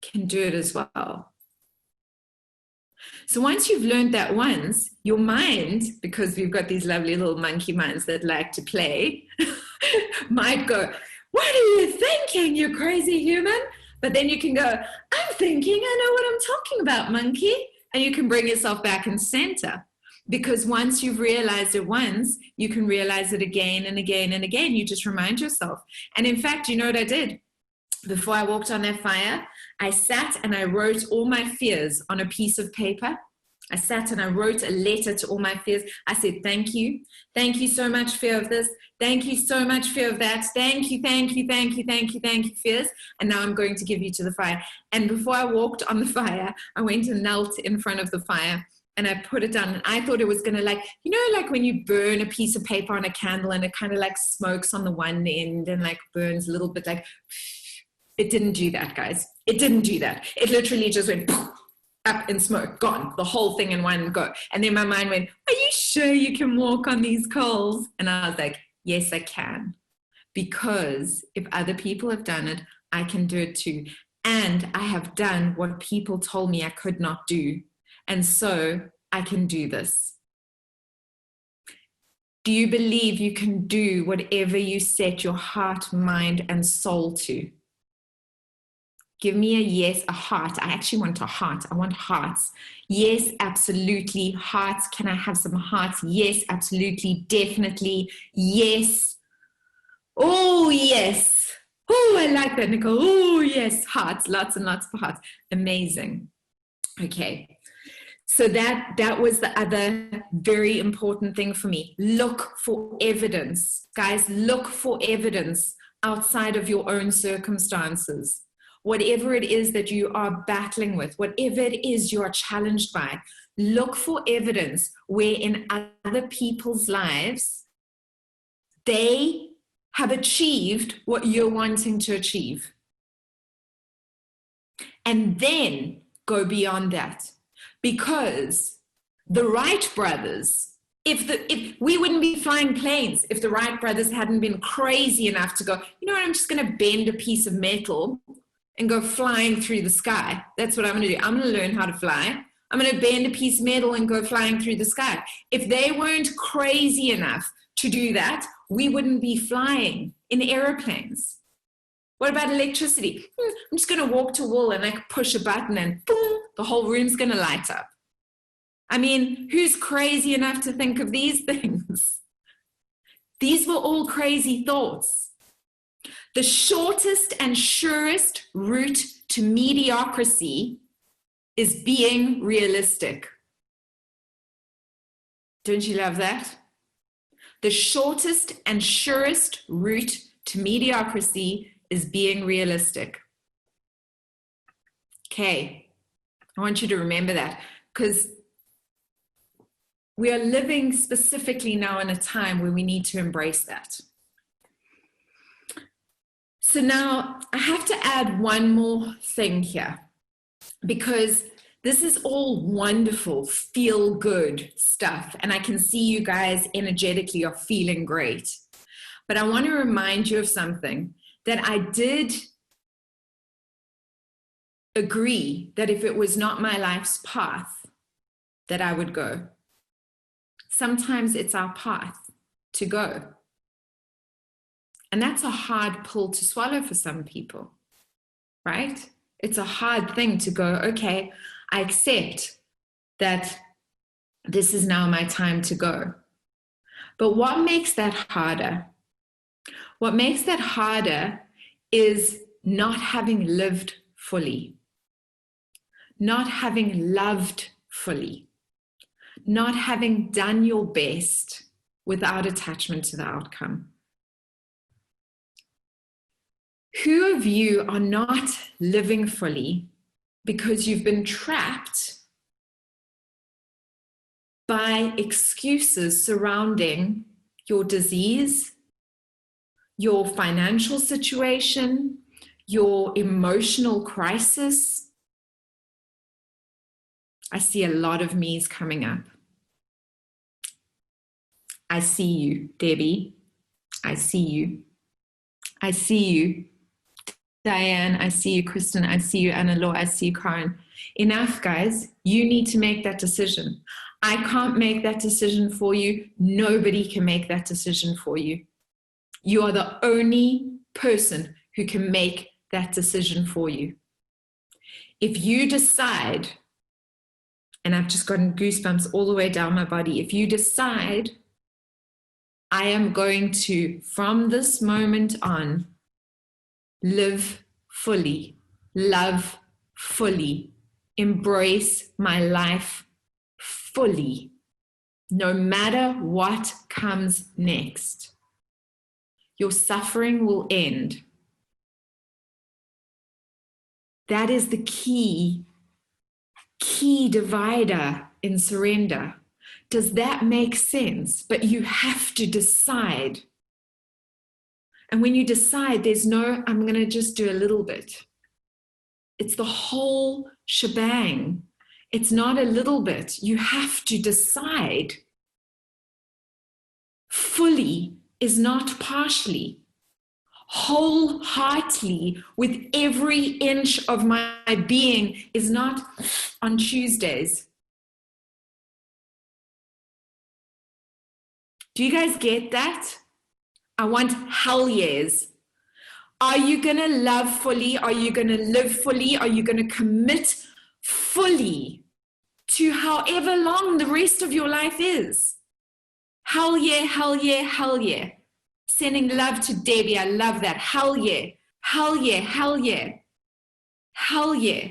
can do it as well. So once you've learned that once, your mind, because we've got these lovely little monkey minds that like to play, might go, what are you thinking, you crazy human? But then you can go, I'm thinking, I know what I'm talking about, monkey. And you can bring yourself back in center. Because once you've realized it once, you can realize it again and again and again. You just remind yourself. And in fact, you know what I did? Before I walked on that fire, I sat and I wrote all my fears on a piece of paper. I sat and I wrote a letter to all my fears. I said, thank you. Thank you so much, fear of this. Thank you so much, fear of that. Thank you, thank you, thank you, thank you, thank you, fears. And now I'm going to give you to the fire. And before I walked on the fire, I went and knelt in front of the fire and I put it down. And I thought it was going to like, you know, like when you burn a piece of paper on a candle and it kind of like smokes on the one end and like burns a little bit like, it didn't do that, guys. It didn't do that. It literally just went up in smoke, gone, the whole thing in one go. And then my mind went, are you sure you can walk on these coals? And I was like, yes, I can. Because if other people have done it, I can do it too. And I have done what people told me I could not do. And so I can do this. Do you believe you can do whatever you set your heart, mind, and soul to? Give me a yes, a heart. I actually want a heart. I want hearts. Yes, absolutely. Hearts. Can I have some hearts? Yes, absolutely. Definitely. Yes. Oh, yes. Oh, I like that, Nicole. Oh, yes. Hearts. Lots and lots of hearts. Amazing. Okay. So that was the other very important thing for me. Look for evidence. Guys, look for evidence outside of your own circumstances. Whatever it is that you are battling with, whatever it is you are challenged by, look for evidence where in other people's lives, they have achieved what you're wanting to achieve. And then go beyond that. Because the Wright brothers, if we wouldn't be flying planes if the Wright brothers hadn't been crazy enough to go, you know what, I'm just going to bend a piece of metal and go flying through the sky. That's what I'm going to do. I'm going to learn how to fly. I'm going to bend a piece of metal and go flying through the sky. If they weren't crazy enough to do that, we wouldn't be flying in airplanes. What about electricity? I'm just going to walk to a wall and like push a button and boom, the whole room's going to light up. I mean, who's crazy enough to think of these things? These were all crazy thoughts. The shortest and surest route to mediocrity is being realistic. Don't you love that? The shortest and surest route to mediocrity is being realistic. Okay, I want you to remember that, because we are living specifically now in a time where we need to embrace that. So now I have to add one more thing here, because this is all wonderful, feel good stuff. And I can see you guys energetically are feeling great. But I want to remind you of something, that I did agree that if it was not my life's path, that I would go. Sometimes it's our path to go. And that's a hard pill to swallow for some people, right? It's a hard thing to go, okay, I accept that this is now my time to go. But what makes that harder? What makes that harder is not having lived fully, not having loved fully, not having done your best without attachment to the outcome. Who of you are not living fully because you've been trapped by excuses surrounding your disease, your financial situation, your emotional crisis? I see a lot of me's coming up. I see you, Debbie. I see you. I see you, Diane. I see you, Kristen. I see you, Anna-Law. I see you, Karen. Enough, guys. You need to make that decision. I can't make that decision for you. Nobody can make that decision for you. You are the only person who can make that decision for you. If you decide, and I've just gotten goosebumps all the way down my body, if you decide, I am going to, from this moment on, live fully, love fully, embrace my life fully, no matter what comes next, your suffering will end. That is the key divider in surrender. Does that make sense? But you have to decide. And when you decide, there's no, I'm going to just do a little bit. It's the whole shebang. It's not a little bit. You have to decide. Fully is not partially. Wholeheartedly, with every inch of my being, is not on Tuesdays. Do you guys get that? I want hell yes. Are you going to love fully? Are you going to live fully? Are you going to commit fully to however long the rest of your life is? Hell yeah, hell yeah, hell yeah. Sending love to Debbie. I love that. Hell yeah, hell yeah, hell yeah, hell yeah.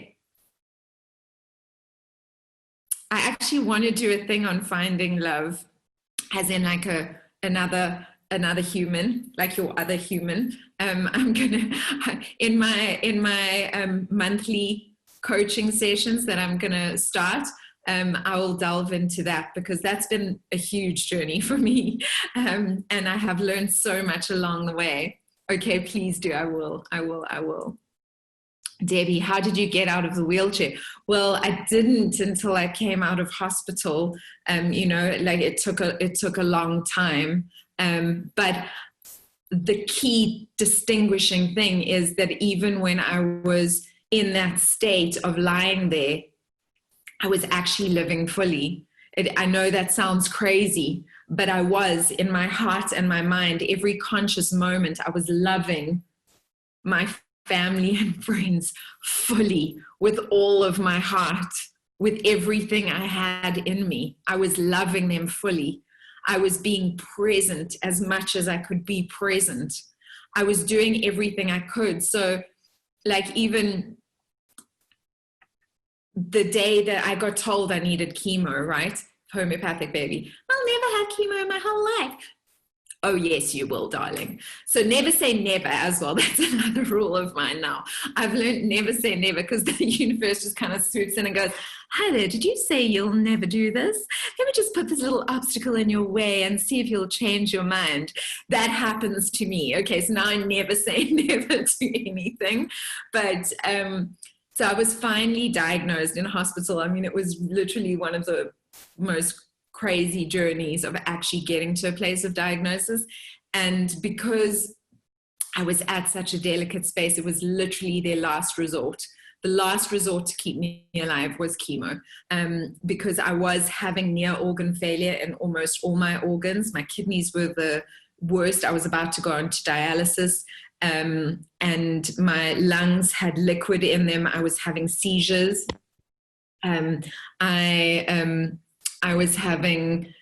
I actually want to do a thing on finding love, as in like another human, like your other human. I'm gonna in my monthly coaching sessions that I'm gonna start. I will delve into that, because that's been a huge journey for me, and I have learned so much along the way. Okay, please do. I will. Debbie, how did you get out of the wheelchair? Well, I didn't until I came out of hospital. Like it took a long time. But the key distinguishing thing is that even when I was in that state of lying there, I was actually living fully. I know that sounds crazy, but I was, in my heart and my mind, every conscious moment, I was loving my family and friends fully, with all of my heart, with everything I had in me. I was loving them fully. I was being present as much as I could be present. I was doing everything I could. So, like, even the day that I got told I needed chemo, right? Homeopathic baby. I'll never have chemo in my whole life. Oh, yes, you will, darling. So never say never as well. That's another rule of mine now. I've learned never say never because the universe just kind of swoops in and goes, hi there, did you say you'll never do this? Let me just put this little obstacle in your way and see if you'll change your mind. That happens to me. Okay, so now I never say never to anything. But so I was finally diagnosed in hospital. I mean, it was literally one of the most crazy journeys of actually getting to a place of diagnosis. And because I was at such a delicate space, it was literally their last resort. The last resort to keep me alive was chemo, because I was having near organ failure in almost all my organs. My kidneys were the worst. I was about to go on to dialysis, and my lungs had liquid in them. I was having seizures. I was having,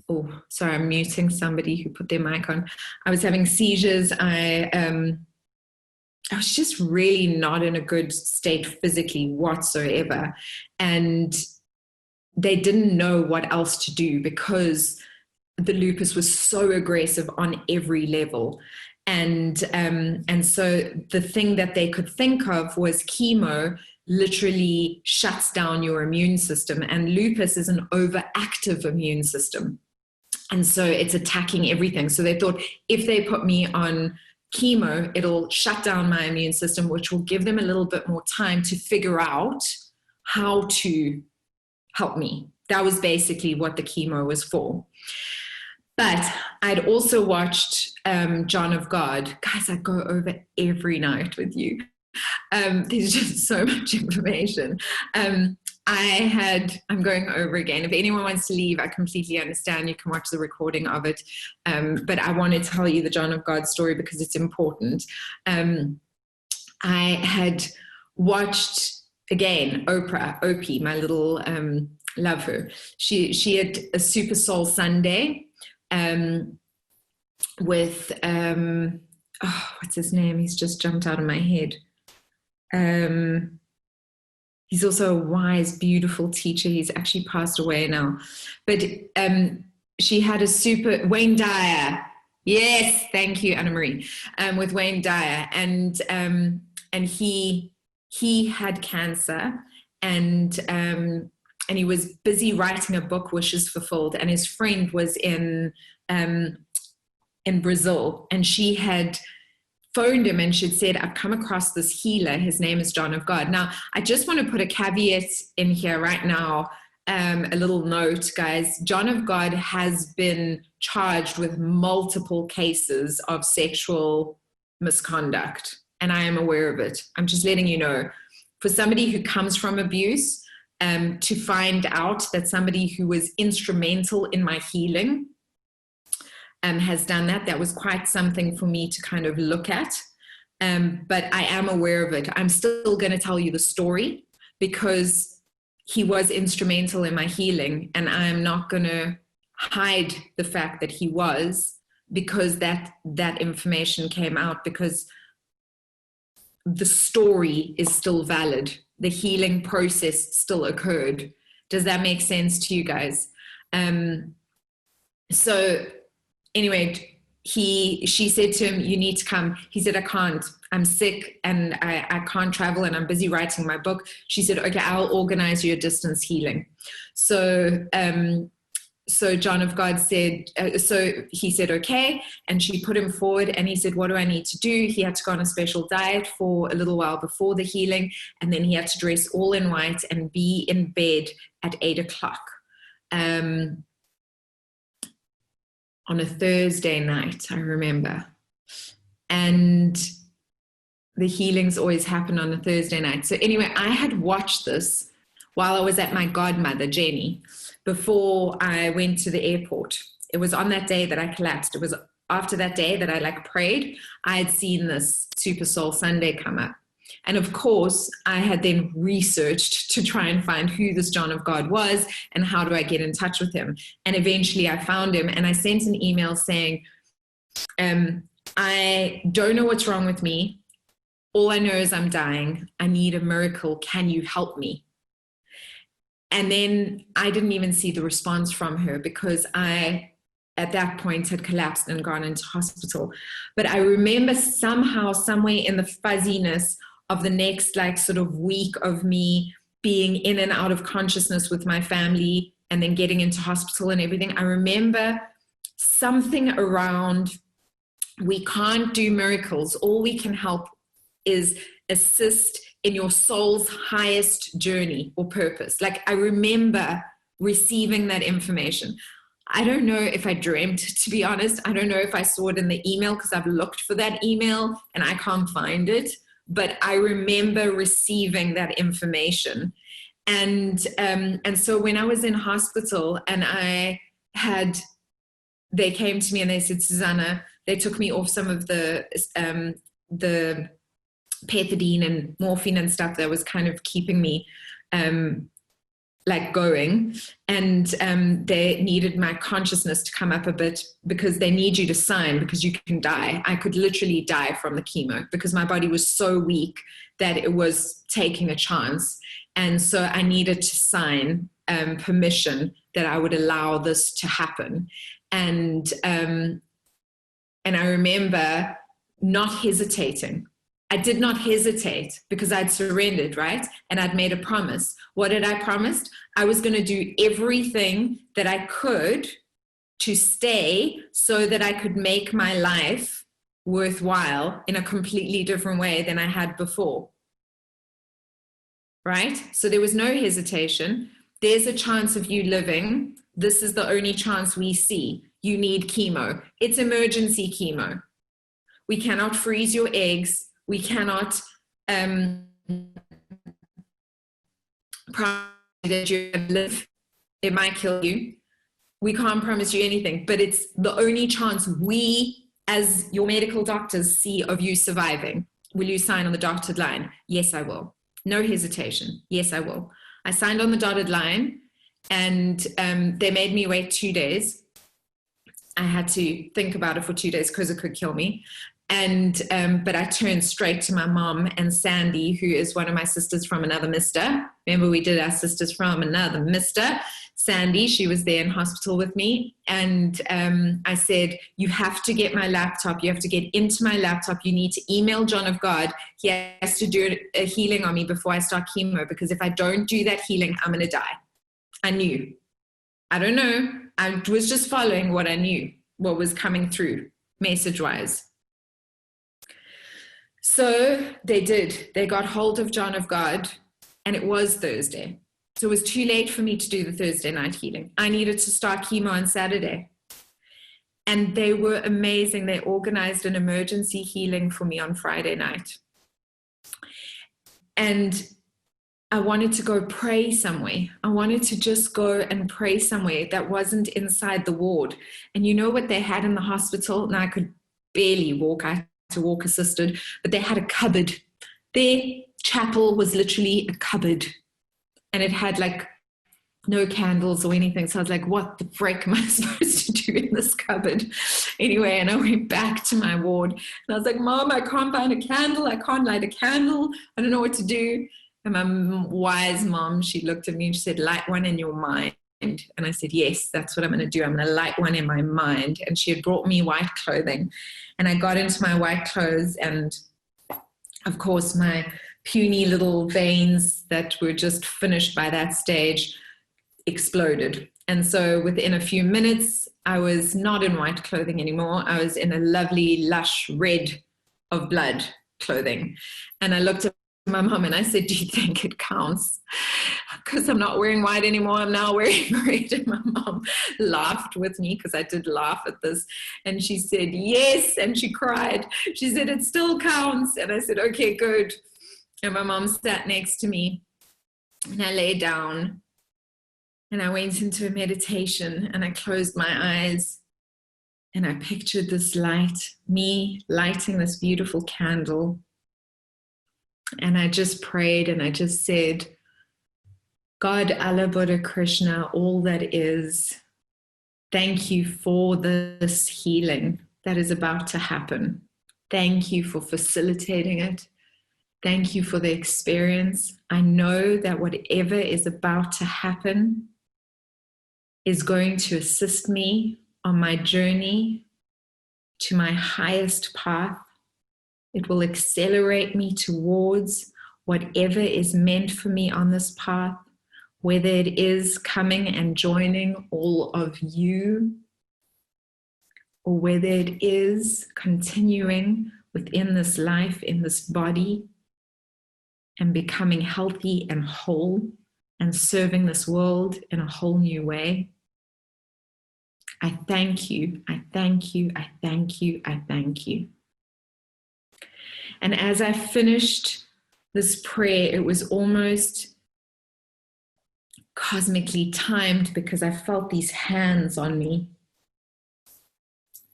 oh, sorry, I'm muting somebody who put their mic on. I was having seizures. I was just really not in a good state physically whatsoever. And they didn't know what else to do because the lupus was so aggressive on every level. And so the thing that they could think of was chemo literally shuts down your immune system, and lupus is an overactive immune system. And so it's attacking everything. So they thought if they put me on chemo, it'll shut down my immune system, which will give them a little bit more time to figure out how to help me. That was basically what the chemo was for. But I'd also watched John of God. Guys, I go over every night with you. There's just so much information. I'm going over again. If anyone wants to leave, I completely understand. You can watch the recording of it. But I want to tell you the John of God story because it's important. I had watched, again, Opie, my little, love her. She had a Super Soul Sunday with, what's his name? He's just jumped out of my head. He's also a wise, beautiful teacher. He's actually passed away now. But she had a Wayne Dyer. Yes, thank you, Anna Marie. With Wayne Dyer. And he had cancer, and he was busy writing a book, Wishes Fulfilled, and his friend was in Brazil, and she had phoned him and she'd said, I've come across this healer. His name is John of God. Now, I just want to put a caveat in here right now, a little note, guys. John of God has been charged with multiple cases of sexual misconduct, and I am aware of it. I'm just letting you know. For somebody who comes from abuse, to find out that somebody who was instrumental in my healing has done that was quite something for me to kind of look at. But I am aware of it. I'm still going to tell you the story because he was instrumental in my healing, and I'm not going to hide the fact that he was, because that information came out, because the story is still valid. The healing process still occurred. Does that make sense to you guys? So anyway, she said to him, you need to come. He said, I can't. I'm sick and I can't travel and I'm busy writing my book. She said, okay, I'll organize you a distance healing. So John of God said, so he said, okay. And she put him forward and he said, what do I need to do? He had to go on a special diet for a little while before the healing. And then he had to dress all in white and be in bed at 8:00. On a Thursday night, I remember. And the healings always happen on a Thursday night. So anyway, I had watched this while I was at my godmother, Jenny, before I went to the airport. It was on that day that I collapsed. It was after that day that I prayed. I had seen this Super Soul Sunday come up. And of course, I had then researched to try and find who this John of God was and how do I get in touch with him. And eventually I found him and I sent an email saying, I don't know what's wrong with me. All I know is I'm dying. I need a miracle. Can you help me? And then I didn't even see the response from her because I at that point had collapsed and gone into hospital. But I remember somehow, somewhere in the fuzziness of the next like sort of week of me being in and out of consciousness with my family and then getting into hospital and everything, I remember something around, we can't do miracles. All we can help is assist in your soul's highest journey or purpose. Like I remember receiving that information. I don't know if I dreamt, to be honest. I don't know if I saw it in the email because I've looked for that email and I can't find it. But I remember receiving that information. And so when I was in hospital and they came to me and they said, Susanna, they took me off some of the pethidine and morphine and stuff that was kind of keeping me like going, and they needed my consciousness to come up a bit because they need you to sign because you can die. I could literally die from the chemo because my body was so weak that it was taking a chance. And so I needed to sign permission that I would allow this to happen. And I remember not hesitating. I did not hesitate because I'd surrendered, right? And I'd made a promise. What had I promised? I was going to do everything that I could to stay so that I could make my life worthwhile in a completely different way than I had before, right? So there was no hesitation. There's a chance of you living. This is the only chance we see. You need chemo. It's emergency chemo. We cannot freeze your eggs. We cannot promise that you live. It might kill you. We can't promise you anything, but it's the only chance we, as your medical doctors, see of you surviving. Will you sign on the dotted line? Yes, I will. No hesitation. Yes, I will. I signed on the dotted line, and they made me wait 2 days. I had to think about it for 2 days because it could kill me. And but I turned straight to my mom and Sandy, who is one of my sisters from another mister. Remember, we did our sisters from another mister. Sandy, she was there in hospital with me. And I said, you have to get my laptop. You have to get into my laptop. You need to email John of God. He has to do a healing on me before I start chemo, because if I don't do that healing, I'm going to die. I knew. I don't know. I was just following what I knew, what was coming through message-wise. So they did. They got hold of John of God, and it was Thursday. So it was too late for me to do the Thursday night healing. I needed to start chemo on Saturday. And they were amazing. They organized an emergency healing for me on Friday night. And I wanted to go pray somewhere. I wanted to just go and pray somewhere that wasn't inside the ward. And you know what they had in the hospital? And I could barely walk. I had to walk assisted, but they had a cupboard. Their chapel was literally a cupboard, and it had like no candles or anything. So I was like, what the frick am I supposed to do in this cupboard? Anyway, and I went back to my ward and I was like, Mom, I can't find a candle. I can't light a candle. I don't know what to do. And my wise mom, she looked at me and she said, light one in your mind. And I said, yes, that's what I'm going to do. I'm going to light one in my mind. And she had brought me white clothing. And I got into my white clothes, and of course my puny little veins that were just finished by that stage exploded. And so within a few minutes, I was not in white clothing anymore. I was in a lovely, lush red of blood clothing. And I looked at my mom and I said, do you think it counts? Because I'm not wearing white anymore. I'm now wearing red. And my mom laughed with me, because I did laugh at this. And she said, yes. And she cried. She said, it still counts. And I said, okay, good. And my mom sat next to me, and I lay down and I went into a meditation, and I closed my eyes and I pictured this light, me lighting this beautiful candle. And I just prayed and I just said, God, Allah, Buddha, Krishna, all that is, thank you for this healing that is about to happen. Thank you for facilitating it. Thank you for the experience. I know that whatever is about to happen is going to assist me on my journey to my highest path. It will accelerate me towards whatever is meant for me on this path, whether it is coming and joining all of you, or whether it is continuing within this life, in this body, and becoming healthy and whole and serving this world in a whole new way. I thank you, I thank you, I thank you, I thank you. And as I finished this prayer, it was almost cosmically timed because I felt these hands on me,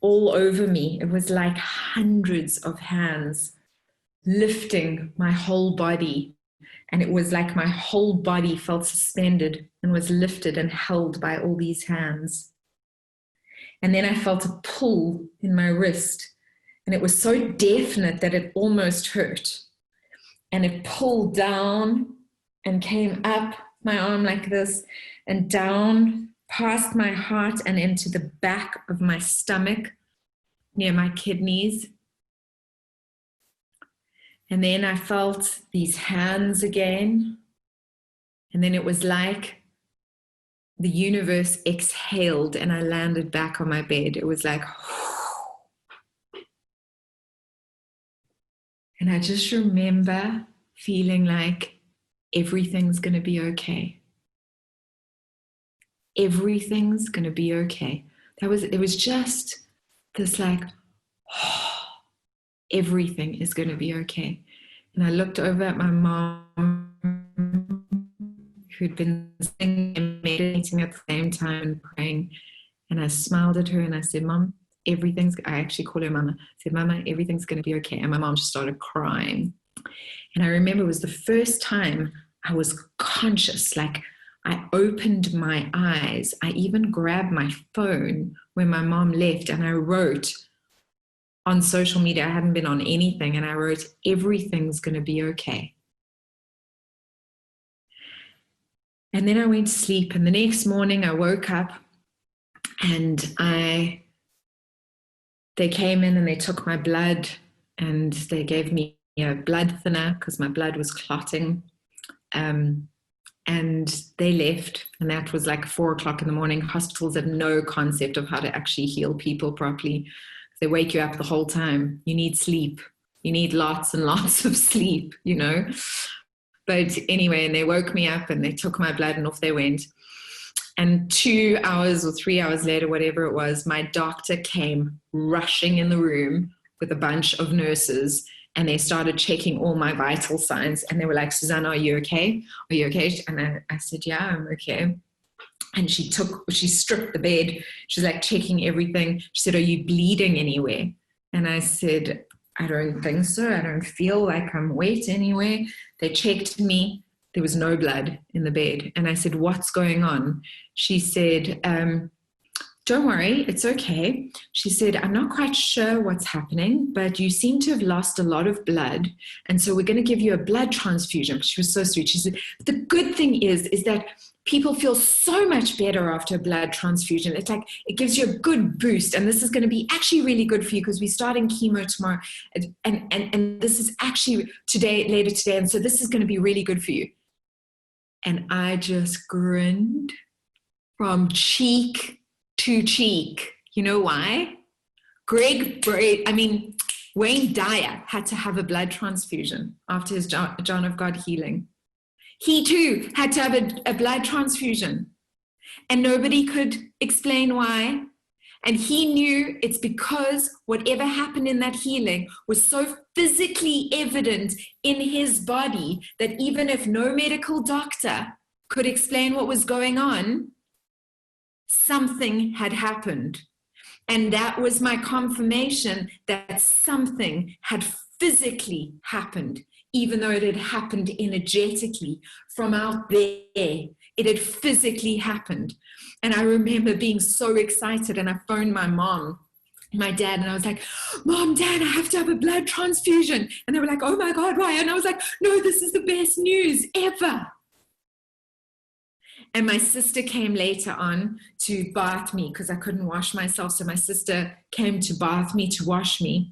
all over me. It was like hundreds of hands lifting my whole body. And it was like my whole body felt suspended and was lifted and held by all these hands. And then I felt a pull in my wrist, and it was so definite that it almost hurt. And it pulled down and came up my arm like this and down past my heart and into the back of my stomach near my kidneys. And then I felt these hands again. And then it was like the universe exhaled and I landed back on my bed. It was like, and I just remember feeling like everything's going to be okay. Everything's going to be okay. It was just this like, everything is going to be okay. And I looked over at my mom, who'd been singing and meditating at the same time and praying. And I smiled at her and I said, Mom, I actually called her Mama. I said, Mama, everything's going to be okay. And my mom just started crying. And I remember it was the first time I was conscious, like I opened my eyes. I even grabbed my phone when my mom left and I wrote on social media. I hadn't been on anything, and I wrote, everything's going to be okay. And then I went to sleep, and the next morning I woke up and they came in and they took my blood and they gave me a blood thinner because my blood was clotting. And they left, and that was like 4:00 in the morning. Hospitals have no concept of how to actually heal people properly. They wake you up the whole time. You need sleep. You need lots and lots of sleep, you know. But anyway, and they woke me up and they took my blood and off they went. And 2 hours or 3 hours later, whatever it was, my doctor came rushing in the room with a bunch of nurses, and they started checking all my vital signs. And they were like, Susanna, are you okay? Are you okay? And I said, yeah, I'm okay. And she stripped the bed. She's like checking everything. She said, are you bleeding anywhere? And I said, I don't think so. I don't feel like I'm wet anywhere. They checked me. There was no blood in the bed. And I said, what's going on? She said, don't worry, it's okay. She said, I'm not quite sure what's happening, but you seem to have lost a lot of blood. And so we're going to give you a blood transfusion. She was so sweet. She said, the good thing is that people feel so much better after a blood transfusion. It's like, it gives you a good boost. And this is going to be actually really good for you because we're starting chemo tomorrow. And this is actually later today. And so this is going to be really good for you. And I just grinned from cheek to cheek. You know why? Wayne Dyer had to have a blood transfusion after his John of God healing. He too had to have a blood transfusion, and nobody could explain why. And he knew it's because whatever happened in that healing was so physically evident in his body that even if no medical doctor could explain what was going on, something had happened. And that was my confirmation that something had physically happened, even though it had happened energetically from out there. It had physically happened. And I remember being so excited, and I phoned my mom, my dad, and I was like, Mom, Dad, I have to have a blood transfusion. And they were like, oh my God, why? And I was like, no, this is the best news ever. And my sister came later on to bath me because I couldn't wash myself. So my sister came to bath me, to wash me.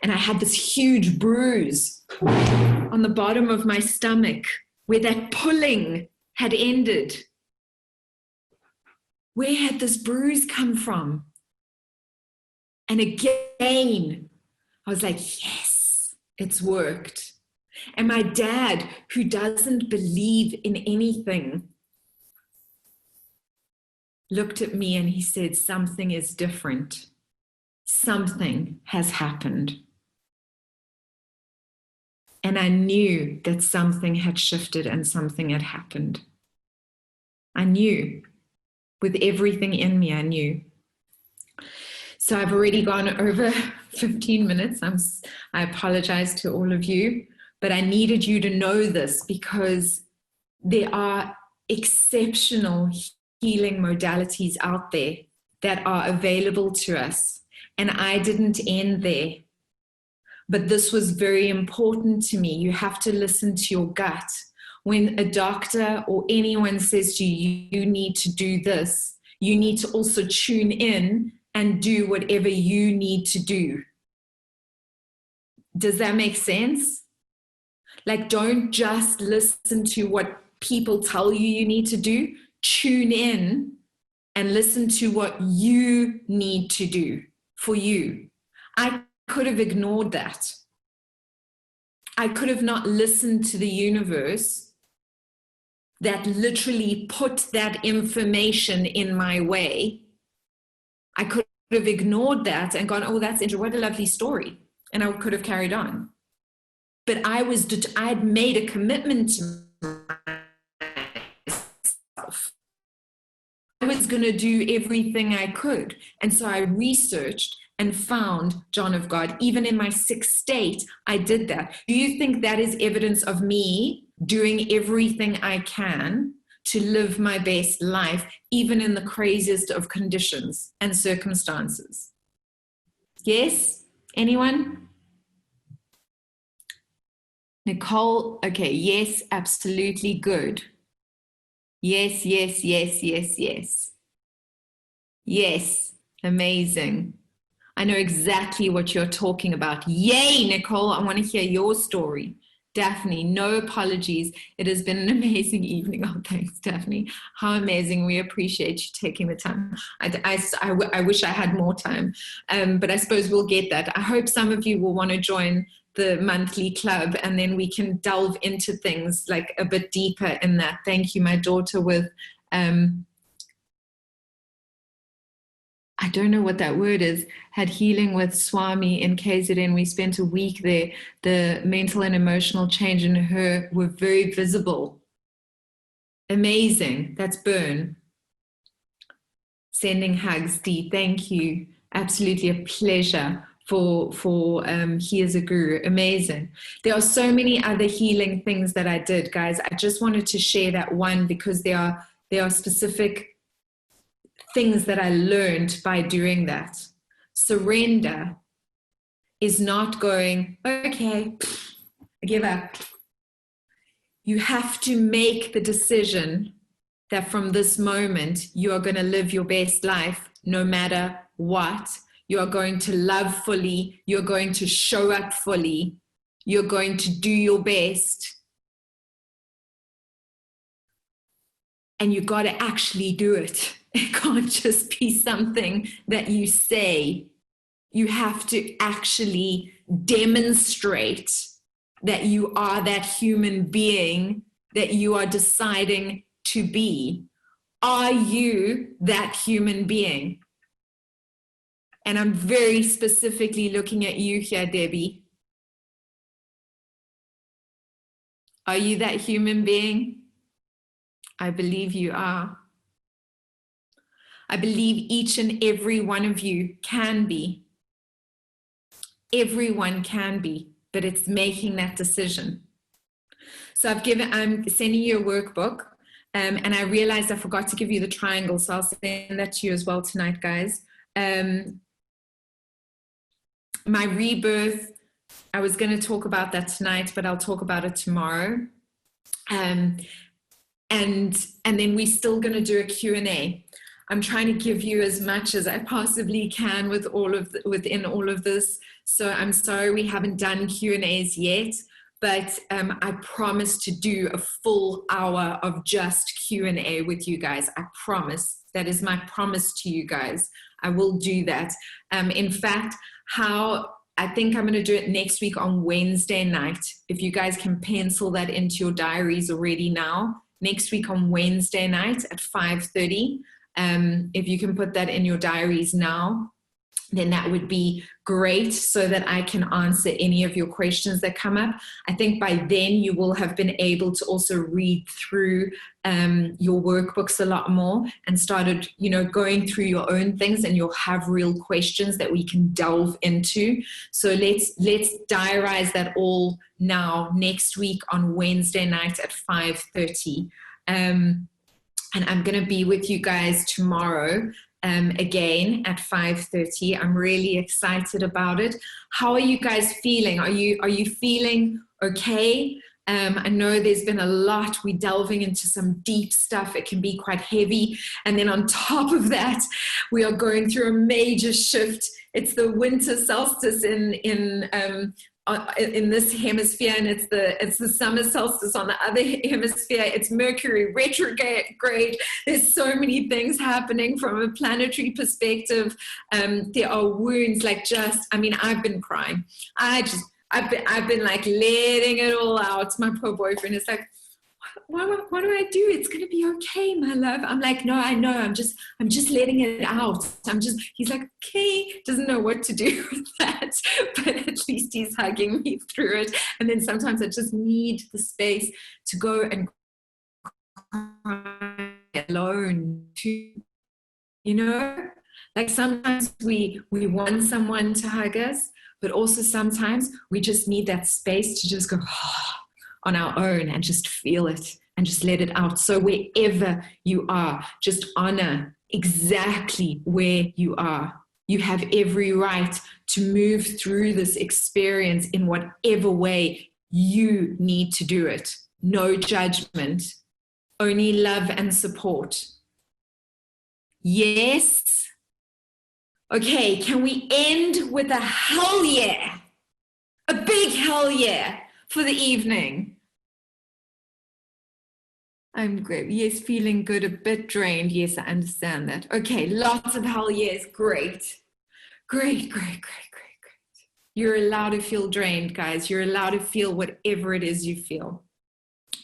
And I had this huge bruise on the bottom of my stomach where that pulling had ended. Where had this bruise come from? And again, I was like, yes, it's worked. And my dad, who doesn't believe in anything, looked at me and he said, something is different. Something has happened. And I knew that something had shifted and something had happened. I knew. With everything in me, I knew. So I've already gone over 15 minutes. I apologize to all of you, but I needed you to know this because there are exceptional healing modalities out there that are available to us. And I didn't end there. But this was very important to me. You have to listen to your gut. When a doctor or anyone says to you, you need to do this, you need to also tune in and do whatever you need to do. Does that make sense? Like, don't just listen to what people tell you you need to do. Tune in and listen to what you need to do for you. I could have ignored that. I could have not listened to the universe that literally put that information in my way. I could have ignored that and gone, oh, that's interesting. What a lovely story. And I could have carried on. But I had made a commitment to myself. I was going to do everything I could. And so I researched and found John of God. Even in my sick state, I did that. Do you think that is evidence of me doing everything I can to live my best life, even in the craziest of conditions and circumstances? Yes? Anyone? Nicole, okay, yes, absolutely good. Yes, yes, yes, yes, yes. Yes, amazing. I know exactly what you're talking about. Yay, Nicole, I want to hear your story. Daphne, no apologies. It has been an amazing evening. Oh, thanks, Daphne. How amazing. We appreciate you taking the time. I wish I had more time, but I suppose we'll get that. I hope some of you will want to join the monthly club and then we can delve into things like a bit deeper in that. Thank you. My daughter with, I don't know what that word is, had healing with Swami in KZN. We spent a week there. The mental and emotional change in her were very visible. Amazing. That's Bern. Sending hugs, Dee. Thank you. Absolutely a pleasure for He is a Guru. Amazing. There are so many other healing things that I did, guys. I just wanted to share that one because there are specific things that I learned by doing that. Surrender is not going, okay, I give up. You have to make the decision that from this moment, you are going to live your best life no matter what. You are going to love fully. You're going to show up fully. You're going to do your best. And you got to actually do it. It can't just be something that you say. You have to actually demonstrate that you are that human being that you are deciding to be. Are you that human being? And I'm very specifically looking at you here, Debbie. Are you that human being? I believe you are. I believe each and every one of you can be. Everyone can be, but it's making that decision. So I'm sending you a workbook, and I realized I forgot to give you the triangle, so I'll send that to you as well tonight, guys. My rebirth, I was going to talk about that tonight, but I'll talk about it tomorrow. And and then we're still going to do a Q&A. I'm trying to give you as much as I possibly can within all of this. So I'm sorry we haven't done Q&As yet, but I promise to do a full hour of just Q&A with you guys. I promise. That is my promise to you guys. I will do that. In fact, I think I'm going to do it next week on Wednesday night. If you guys can pencil that into your diaries already now, next week on Wednesday night at 5:30. If you can put that in your diaries now, then that would be great so that I can answer any of your questions that come up. I think by then you will have been able to also read through your workbooks a lot more and started, going through your own things, and you'll have real questions that we can delve into. So let's diarize that all now next week on Wednesday night at 5:30. And I'm going to be with you guys tomorrow again at 5:30. I'm really excited about it. How are you guys feeling? Are you feeling okay? I know there's been a lot. We're delving into some deep stuff. It can be quite heavy. And then on top of that, we are going through a major shift. It's the winter solstice in this hemisphere, and it's the summer solstice on the other hemisphere. It's Mercury retrograde. There's so many things happening from a planetary perspective. There are wounds, I've been crying. I've been like letting it all out. My poor boyfriend is like, what do I do? It's going to be okay, my love. I'm like, no, I know. I'm just letting it out. He's like, okay, doesn't know what to do with that, but at least he's hugging me through it. And then sometimes I just need the space to go and cry alone too, like sometimes we want someone to hug us, but also sometimes we just need that space to just go on our own and just feel it and just let it out. So wherever you are, just honor exactly where you are. You have every right to move through this experience in whatever way you need to do it. No judgment, only love and support. Yes. Okay, can we end with a hell yeah? A big hell yeah for the evening. I'm great. Yes, feeling good, a bit drained. Yes, I understand that. Okay, lots of hell yes. Great. Great. You're allowed to feel drained, guys. You're allowed to feel whatever it is you feel.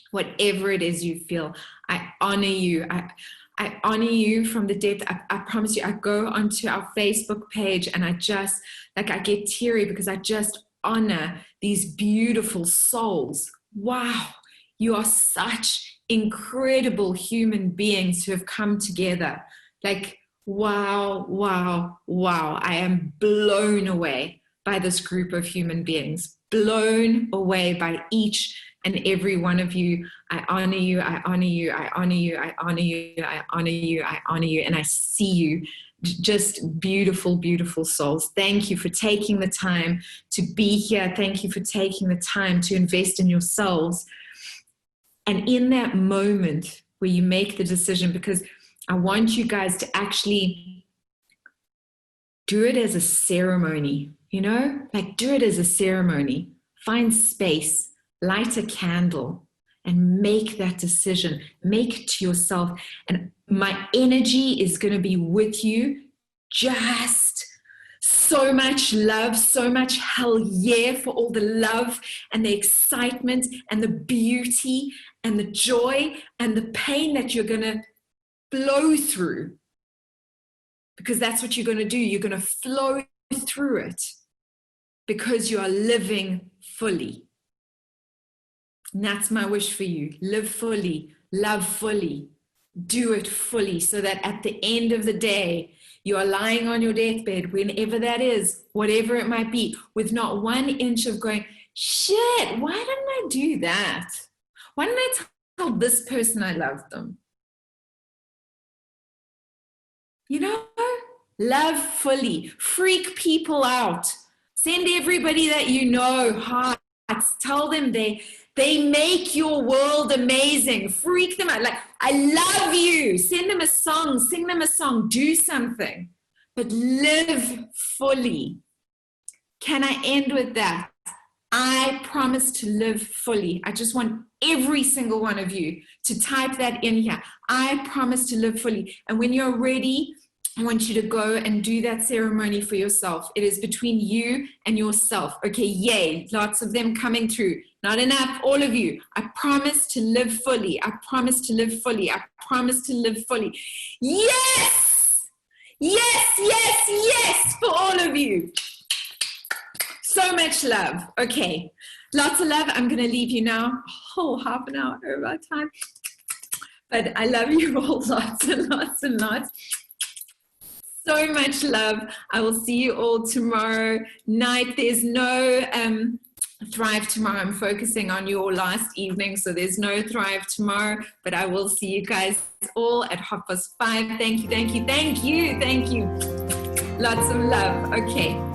Whatever it is you feel. I honor you. I honor you from the depth. I promise you, I go onto our Facebook page and I get teary because I just honor these beautiful souls. Wow, you are such incredible human beings who have come together. Like, wow. I am blown away by this group of human beings, blown away by each and every one of you. I honor you, I honor you, I honor you, I honor you, I honor you, I honor you, and I see you. Just beautiful, beautiful souls. Thank you for taking the time to be here. Thank you for taking the time to invest in yourselves. And in that moment where you make the decision, because I want you guys to actually do it as a ceremony, like do it as a ceremony. Find space, light a candle, and make that decision. Make it to yourself. And my energy is going to be with you. Just so much love, so much hell yeah for all the love and the excitement and the beauty and the joy and the pain that you're going to flow through. Because that's what you're going to do. You're going to flow through it because you are living fully. And that's my wish for you. Live fully, love fully, do it fully, so that at the end of the day, you are lying on your deathbed, whenever that is, whatever it might be, with not 1 inch of going, shit, why didn't I do that? Why didn't I tell this person I loved them? Love fully, freak people out, send everybody that you know hearts, tell them they They make your world amazing. Freak them out. Like, I love you. Send them a song. Sing them a song. Do something. But live fully. Can I end with that? I promise to live fully. I just want every single one of you to type that in here. I promise to live fully. And when you're ready, I want you to go and do that ceremony for yourself. It is between you and yourself. Okay, yay. Lots of them coming through. Not enough, all of you. I promise to live fully. I promise to live fully. I promise to live fully. Yes! Yes, yes, yes for all of you. So much love. Okay, lots of love. I'm going to leave you now. Oh, half an hour over our time. But I love you all lots and lots and lots. So much love. I will see you all tomorrow night. There's no Thrive tomorrow. I'm focusing on your last evening, so there's no Thrive tomorrow. But I will see you guys all at 5:30. Thank you, thank you, thank you, thank you. Lots of love. Okay.